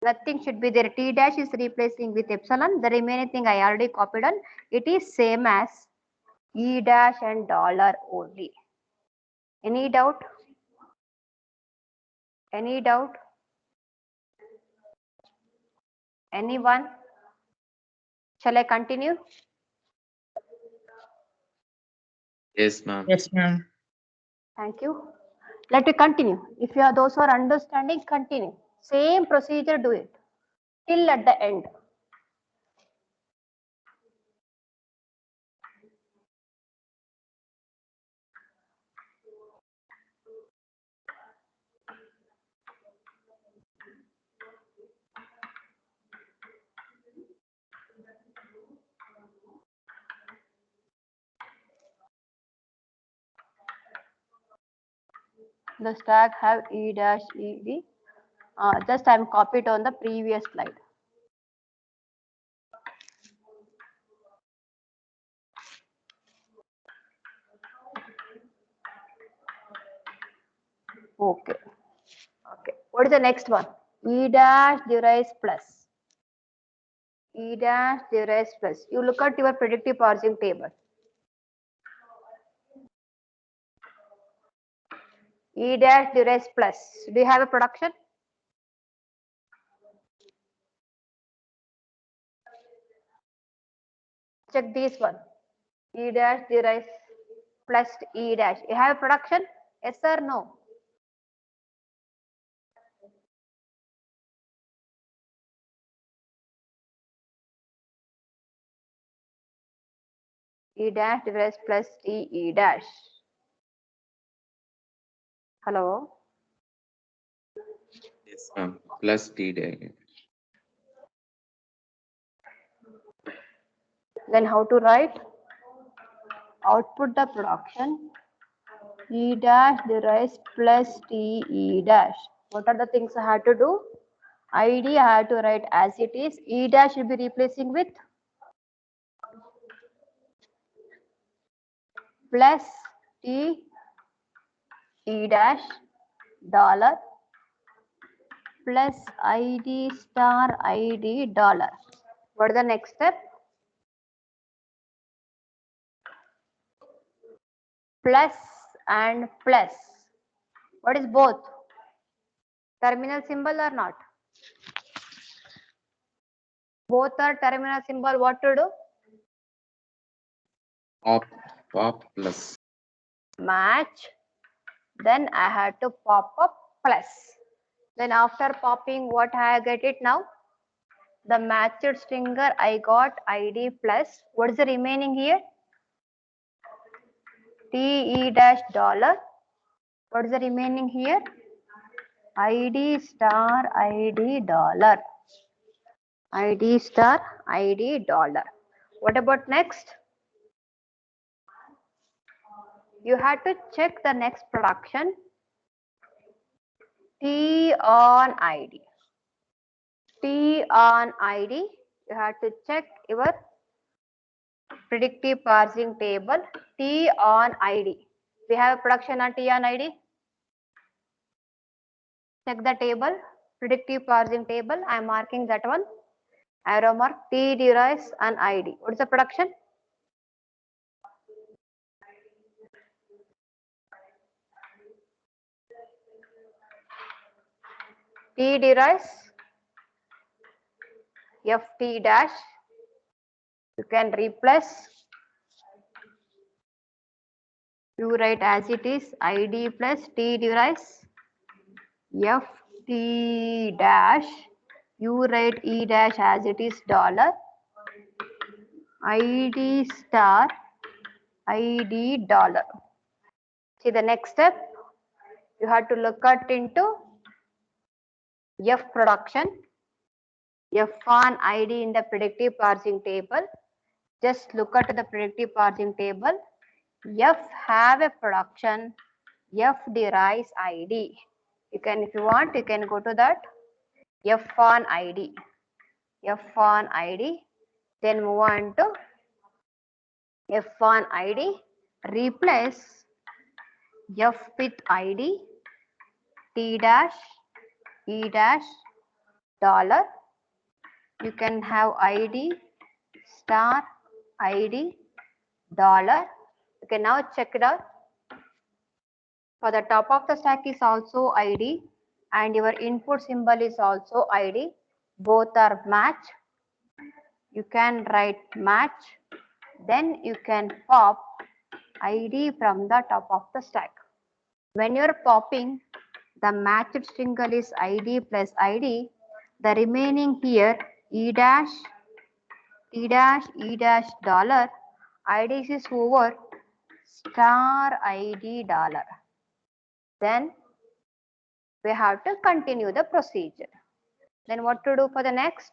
Nothing should be there. T dash is replacing with epsilon. The remaining thing I already copied on. It is same as E dash and dollar only. Any doubt? Any doubt? Anyone? Shall I continue? Yes, ma'am. Yes, ma'am. Thank you. Let me continue. If you are those who are understanding, continue. Same procedure, do it till at the end. The stack have E dash ED. Just I am copied on the previous slide. Okay. Okay. What is the next one? E dash derives plus. E dash derives plus. You look at your predictive parsing table. E dash derives plus. Do you have a production? Check this one. E dash derives plus E dash. You have a production? Yes or no? E dash derives plus E dash. Hello? Yes, ma'am. Plus D day. Then how to write? Output the production. E dash derives plus T E dash. What are the things I have to do? ID I have to write as it is. E dash will be replacing with plus T E dash dollar plus ID star ID dollar. What is the next step? Plus and plus. What is both? Terminal symbol or not? Both are terminal symbol. What to do? Pop plus. Match. Then I had to pop up plus. Then after popping, what I get it now? The matched stringer I got ID plus. What is the remaining here? TE dash dollar. What is the remaining here? ID star ID dollar. ID star ID dollar. What about next? You had to check the next production. T on ID. T on ID. You have to check your predictive parsing table. T on ID. We have a production on T on ID. Check the table. Predictive parsing table. I am marking that one. Arrow mark. T derives an ID. What is the production? T derives FT dash. You can replace. You write as it is ID plus T derives FT dash. You write E dash as it is dollar. ID star ID dollar. See the next step. You have to look at into F production. F on ID in the predictive parsing table. Just look at the predictive parsing table. F have a production. F derives ID. You can, if you want, you can go to that. F on ID. F on ID. Then move on to F on ID. Replace F with ID. T dash E dash dollar. You can have ID star ID dollar. You can now check it out. For the top of the stack is also ID and your input symbol is also ID. both are match. You can write match, then you can pop ID from the top of the stack. When you're popping, the matched stringle is ID plus ID. The remaining here E dash, T dash, E dash dollar. ID is over star ID dollar. Then we have to continue the procedure. Then what to do for the next?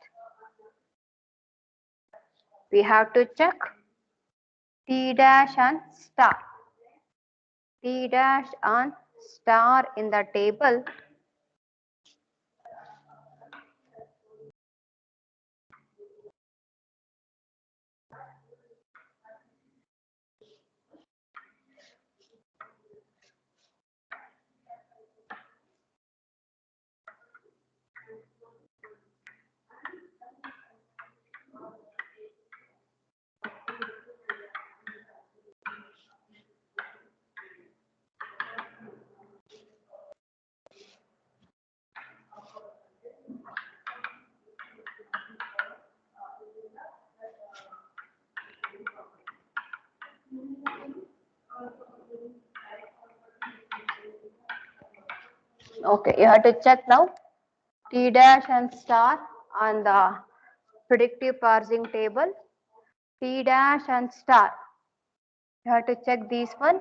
We have to check T dash and star. T dash and star in the table. Okay, you have to check now T dash and star on the predictive parsing table. T dash and star. You have to check these one.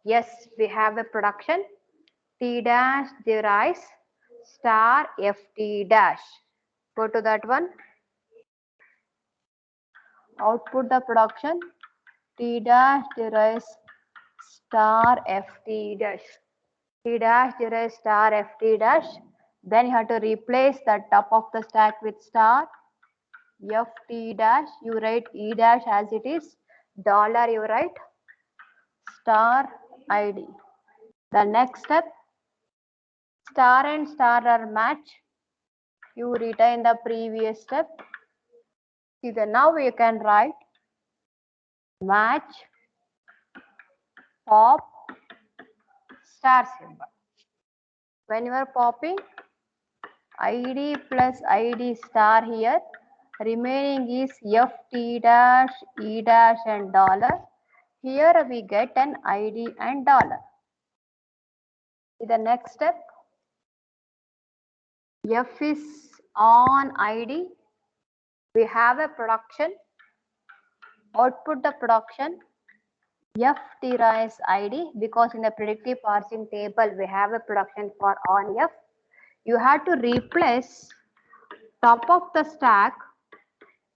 Yes, we have a production. T dash derives star FT dash. Go to that one. Output the production. T dash derives star FT dash. T dash derives star FT dash. Then you have to replace the top of the stack with star FT dash. You write E dash as it is. Dollar you write star ID. The next step, star and star are match. You retain the previous step. See the now you can write match pop star symbol. When you are popping ID plus ID star here, remaining is FT dash, E dash and dollar. Here we get an ID and dollar. See the next step. F is on ID. We have a production. Output the production. F derives ID because in the predictive parsing table we have a production for on F. You have to replace top of the stack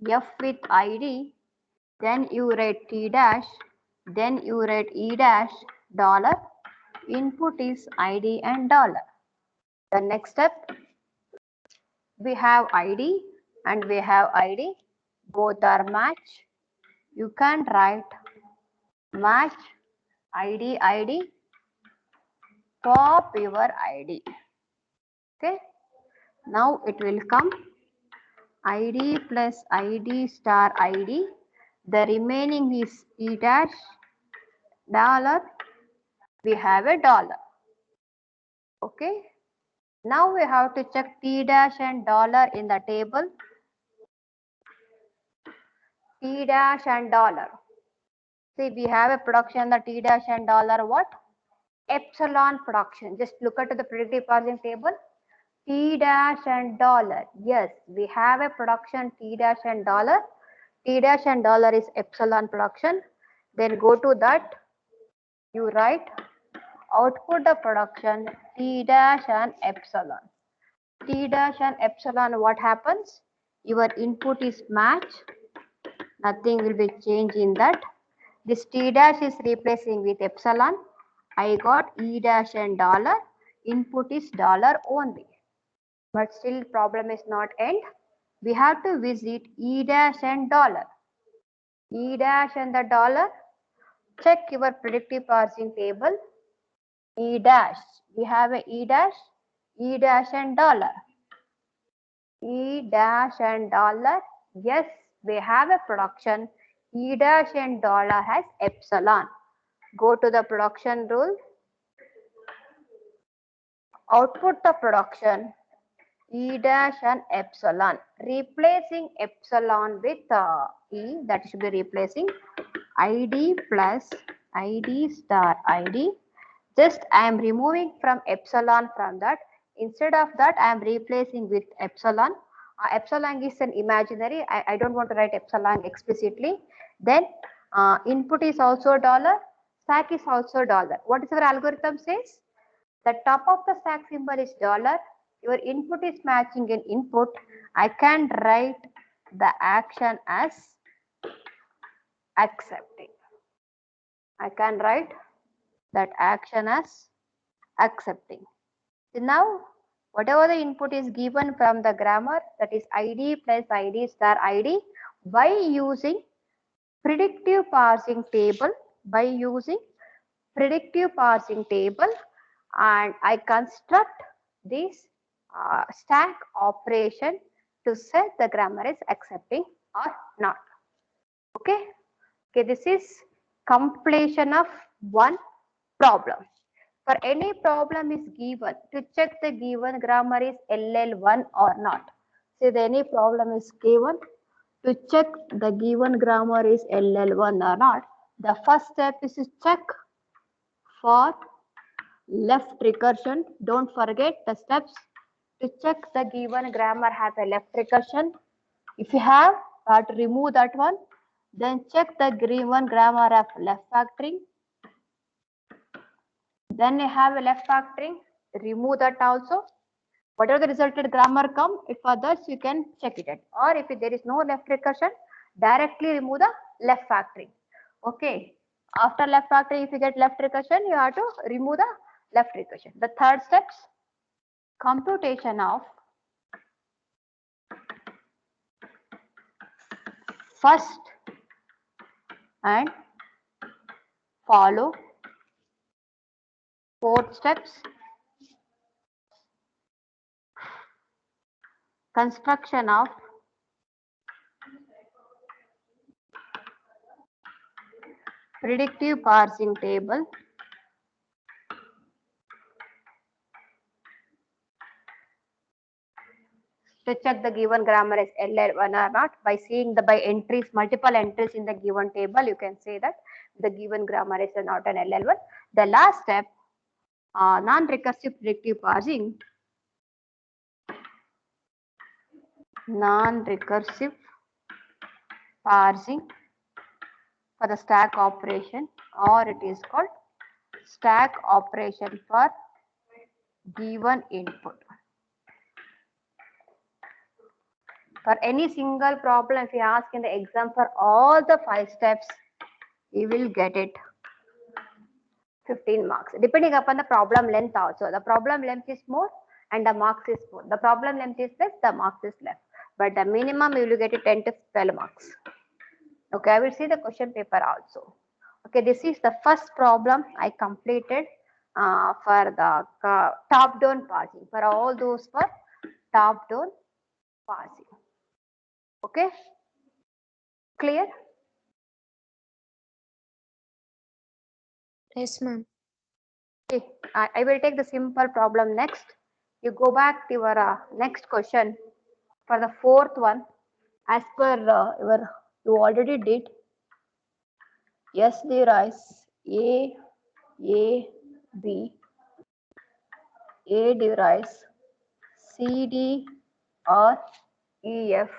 F with ID, then you write T dash, then you write E dash dollar. Input is ID and dollar. The next step, we have ID and we have ID. Both are match. You can write match ID ID. Pop your ID. Okay. Now it will come ID plus ID star ID. The remaining is E dash dollar. We have a dollar. Okay. Now we have to check T dash and dollar in the table. T dash and dollar. See, we have a production, the T dash and dollar what? Epsilon production. Just look at the predictive parsing table. T dash and dollar. Yes, we have a production T dash and dollar. T dash and dollar is epsilon production. Then go to that. You write output the production T dash and epsilon. T dash and epsilon, what happens? Your input is match. Nothing will be changed in that. This T dash is replacing with epsilon. I got E dash and dollar. Input is dollar only. But still problem is not end. We have to visit E dash and dollar. E dash and the dollar. Check your predictive parsing table. E dash. We have a E dash and dollar. E dash and dollar. Yes, we have a production. E dash and dollar has epsilon. Go to the production rule. Output the production. E dash and epsilon. Replacing epsilon with E, that should be replacing ID plus ID star ID. Just I am removing from epsilon from that. Instead of that, I am replacing with epsilon. Epsilon is an imaginary. I don't want to write epsilon explicitly. Then input is also dollar. Stack is also dollar. What is our algorithm says? The top of the stack symbol is dollar. Your input is matching an input. I can write the action as accepting. I can write that action as accepting. So now, whatever the input is given from the grammar, that is ID plus ID star ID, by using predictive parsing table, and I construct this stack operation to set the grammar is accepting or not. Okay. Okay, this is completion of one problem. For any problem is given, to check the given grammar is LL1 or not. Say the any problem is given, to check the given grammar is LL1 or not. The first step is to check for left recursion. Don't forget the steps to check the given grammar has a left recursion. If you have to remove that one, then check the given grammar of left factoring. Then you have a left factoring, remove that also. Whatever the resulted grammar come, if others you can check it out. Or if there is no left recursion, directly remove the left factoring. Okay. After left factoring, if you get left recursion, you have to remove the left recursion. The third steps, computation of first and follow. Fourth steps, construction of predictive parsing table. To check the given grammar is LL1 or not, by seeing the by entries, multiple entries in the given table, you can say that the given grammar is not an LL1. The last step, non-recursive predictive parsing. Non-recursive parsing for the stack operation, or it is called stack operation for given input. For any single problem, if you ask in the exam for all the 5 steps, you will get it 15 marks, depending upon the problem length also. The problem length is more and the marks is more. The problem length is less, the marks is less. But the minimum you will get it 10 to 12 marks. Okay, I will see the question paper also. Okay, this is the first problem I completed for the top-down parsing. For all those for top-down parsing. Okay, clear? Yes, ma'am. Okay, I will take the simple problem next. You go back to your next question for the fourth one. As per you already did. S derives A, B, A derives C, D or E, F.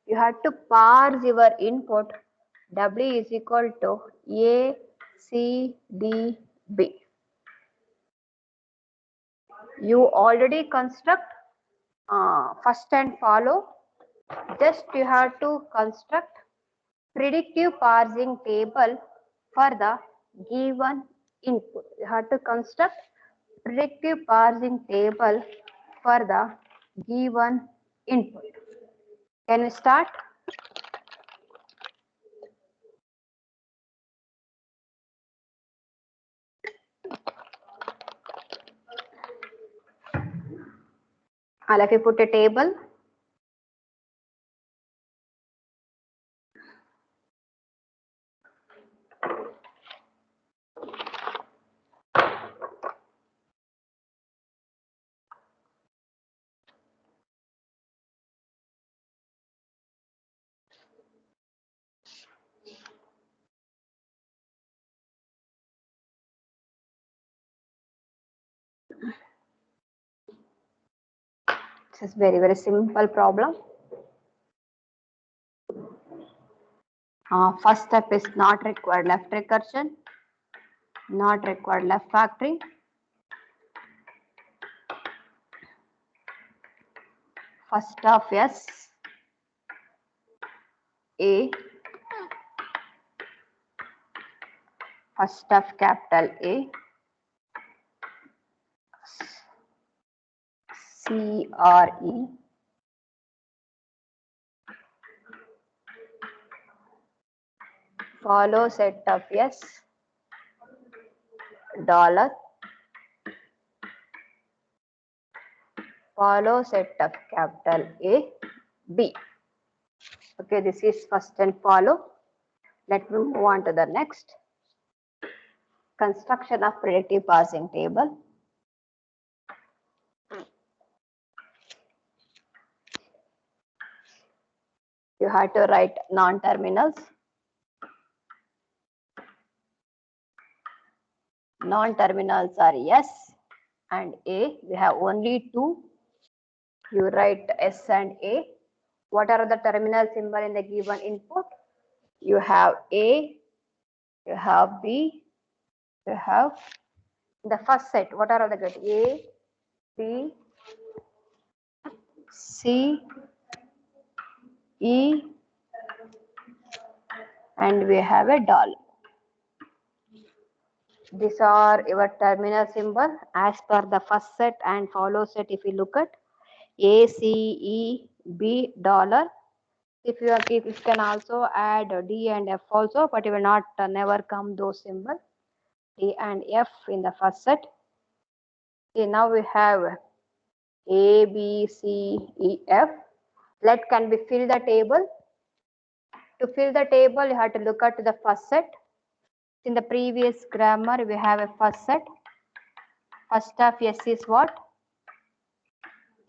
You have to parse your input. W is equal to A, C, D, B. You already construct first and follow. Just you have to construct predictive parsing table for the given input. You have to construct predictive parsing table for the given input. Can we start? I'll have you put a table. This is very simple problem. First step is not required left recursion, not required left factoring. First of yes, A, first of capital A, CRE, follow set of yes, dollar, follow set of capital A, B. Okay, this is first and follow. Let me move on to the next. Construction of predictive parsing table. You have to write non-terminals. Non-terminals are S and A. We have only two. You write S and A. What are the terminal symbol in the given input? You have A, you have B, you have the first set. What are the good? A, B, C, E, and we have a dollar. These are your terminal symbol as per the first set and follow set. If you look at A, C, E, B, dollar. If you can also add D and F also, but you will not never come those symbols. D and F in the first set. Okay, now we have A, B, C, E, F. Let can be fill the table. To fill the table, you have to look at the first set. In the previous grammar, we have a first set. First of S is what?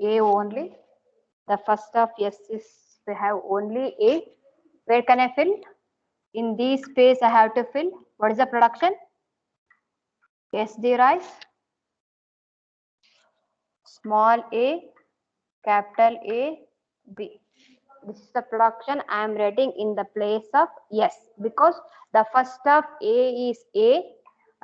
A only. The first of S is we have only A. Where can I fill? In this space, I have to fill. What is the production? SD rise. Small a, capital A, B. This is the production I am writing in the place of yes, because the first of A is A.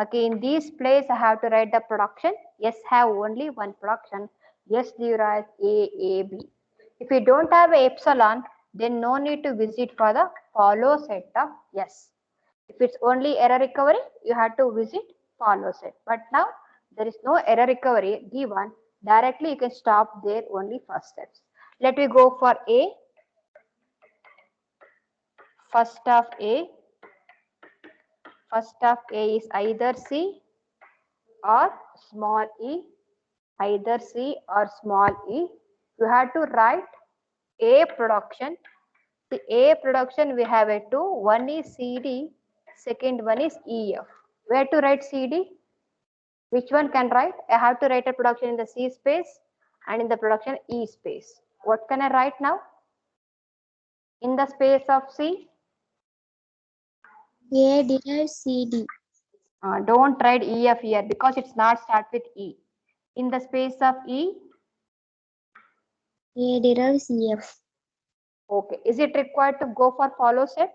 Okay, in this place I have to write the production. Yes, have only one production. Yes, derive A, B. If you don't have a epsilon, then no need to visit for the follow set of yes. If it's only error recovery, you have to visit follow set. But now there is no error recovery given. Directly you can stop there only first steps. Let me go for A. First of A. First of A is either C or small e. Either C or small e. You have to write A production. The A production we have a two. One is CD. Second one is EF. Where to write CD? Which one can write? I have to write a production in the C space and in the production E space. What can I write now? In the space of C? A derives CD. Don't write EF here because it's not start with E. In the space of E? A derives EF. Okay. Is it required to go for follow set?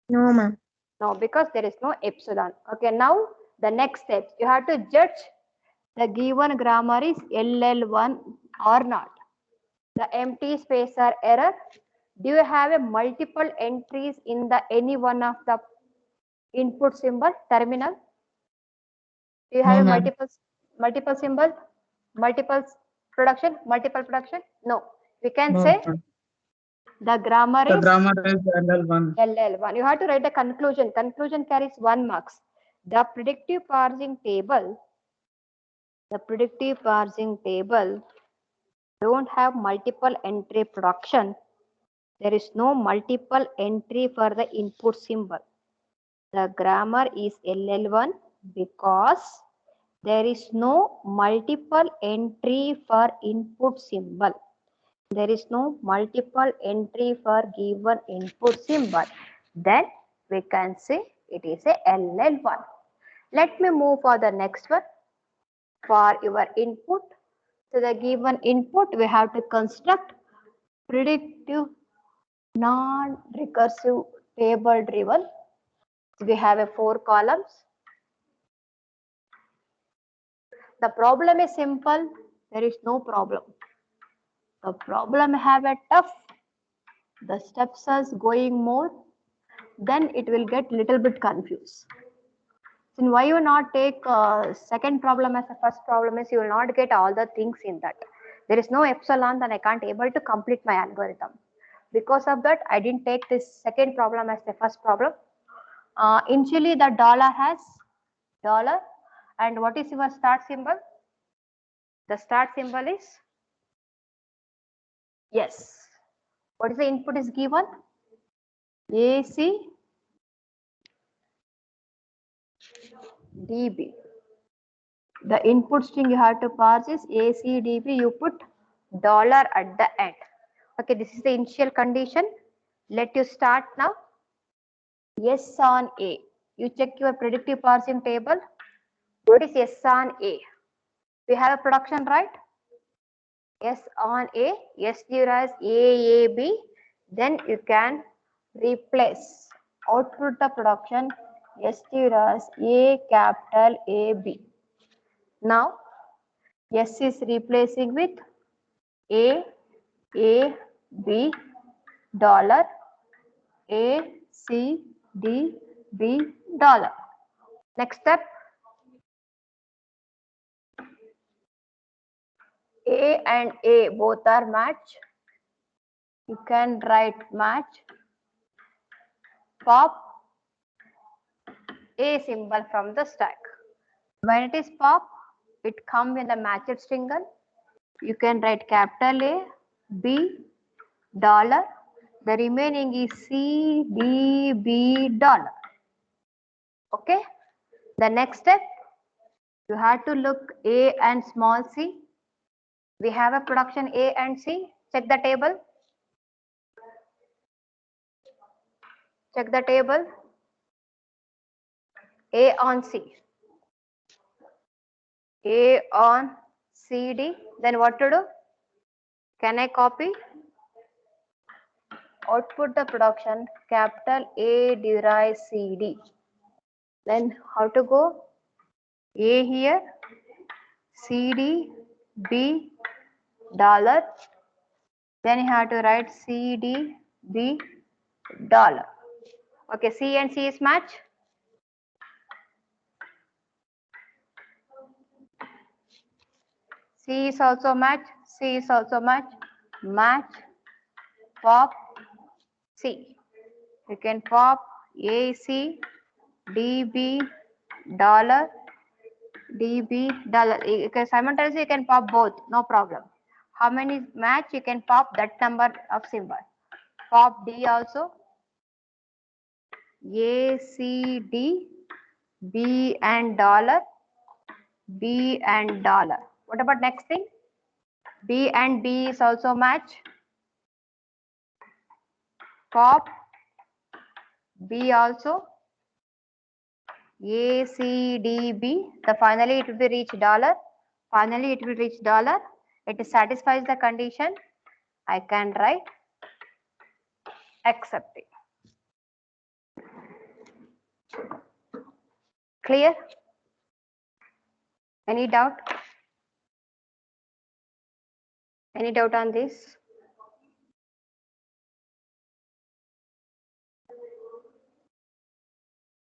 No, ma'am. No, because there is no epsilon. Okay, now the next step. You have to judge the given grammar is LL1 or not. The empty space or error. Do you have a multiple entries in the any one of the input symbol terminal? Do you have No, a ma'am. multiple symbol, multiple production? No. We can No, say ma'am. the grammar The is grammar is LL1. LL1. You have to write the conclusion. Conclusion carries 1 marks. The predictive parsing table don't have multiple entry production. There is no multiple entry for the input symbol. The grammar is LL1 because there is no multiple entry for input symbol. There is no multiple entry for given input symbol. Then we can say it is a LL1. Let me move for the next one. for your input. So the given input we have to construct predictive non-recursive table driven. We have a 4 columns. The problem is simple. There is no problem. The problem have a tough. The steps are going more. Then it will get little bit confused. Then why you not take second problem as a first problem is you will not get all the things in that. There is no epsilon, then I can't able to complete my algorithm. Because of that, I didn't take this second problem as the first problem. Initially, the dollar has dollar, and what is your start symbol? The start symbol is yes. What is the input is given? AC DB. The input string you have to parse is ACDB. You put dollar at the end. Okay, this is the initial condition. Let you start now. Yes on A. You check your predictive parsing table. What is yes on A? We have a production, right? Yes on A. Yes as AAB. Then you can replace output the production yes as A capital AB. Now S is replacing with A, B, dollar, A, C, D, B, dollar. Next step, A and A both are match. You can write match, pop A symbol from the stack. When it is pop, it comes in the matched string. You can write capital A, B, dollar. The remaining is C, D, B, dollar. Okay. The next step, you have to look A and small c. We have a production A and C. Check the table. Check the table. A on C. A on CD. Then what to do? Can I copy? Output the production capital A derive CD. Then how to go? A here, CD, B, dollar. Then you have to write CD, B, dollar. Okay, C and C is match. C is also match. C is also match. Match. Pop C. You can pop AC, DB, dollar, DB, dollar. You can simultaneously you can pop both, no problem. How many match you can pop that number of symbol. Pop D also. A, C, D, B and dollar, B and dollar. What about next thing? B and B is also match. Pop B also. A, C, D, B. The finally it will be reach dollar. Finally it will reach dollar. It satisfies the condition. I can write accepting. Clear? Any doubt? Any doubt on this?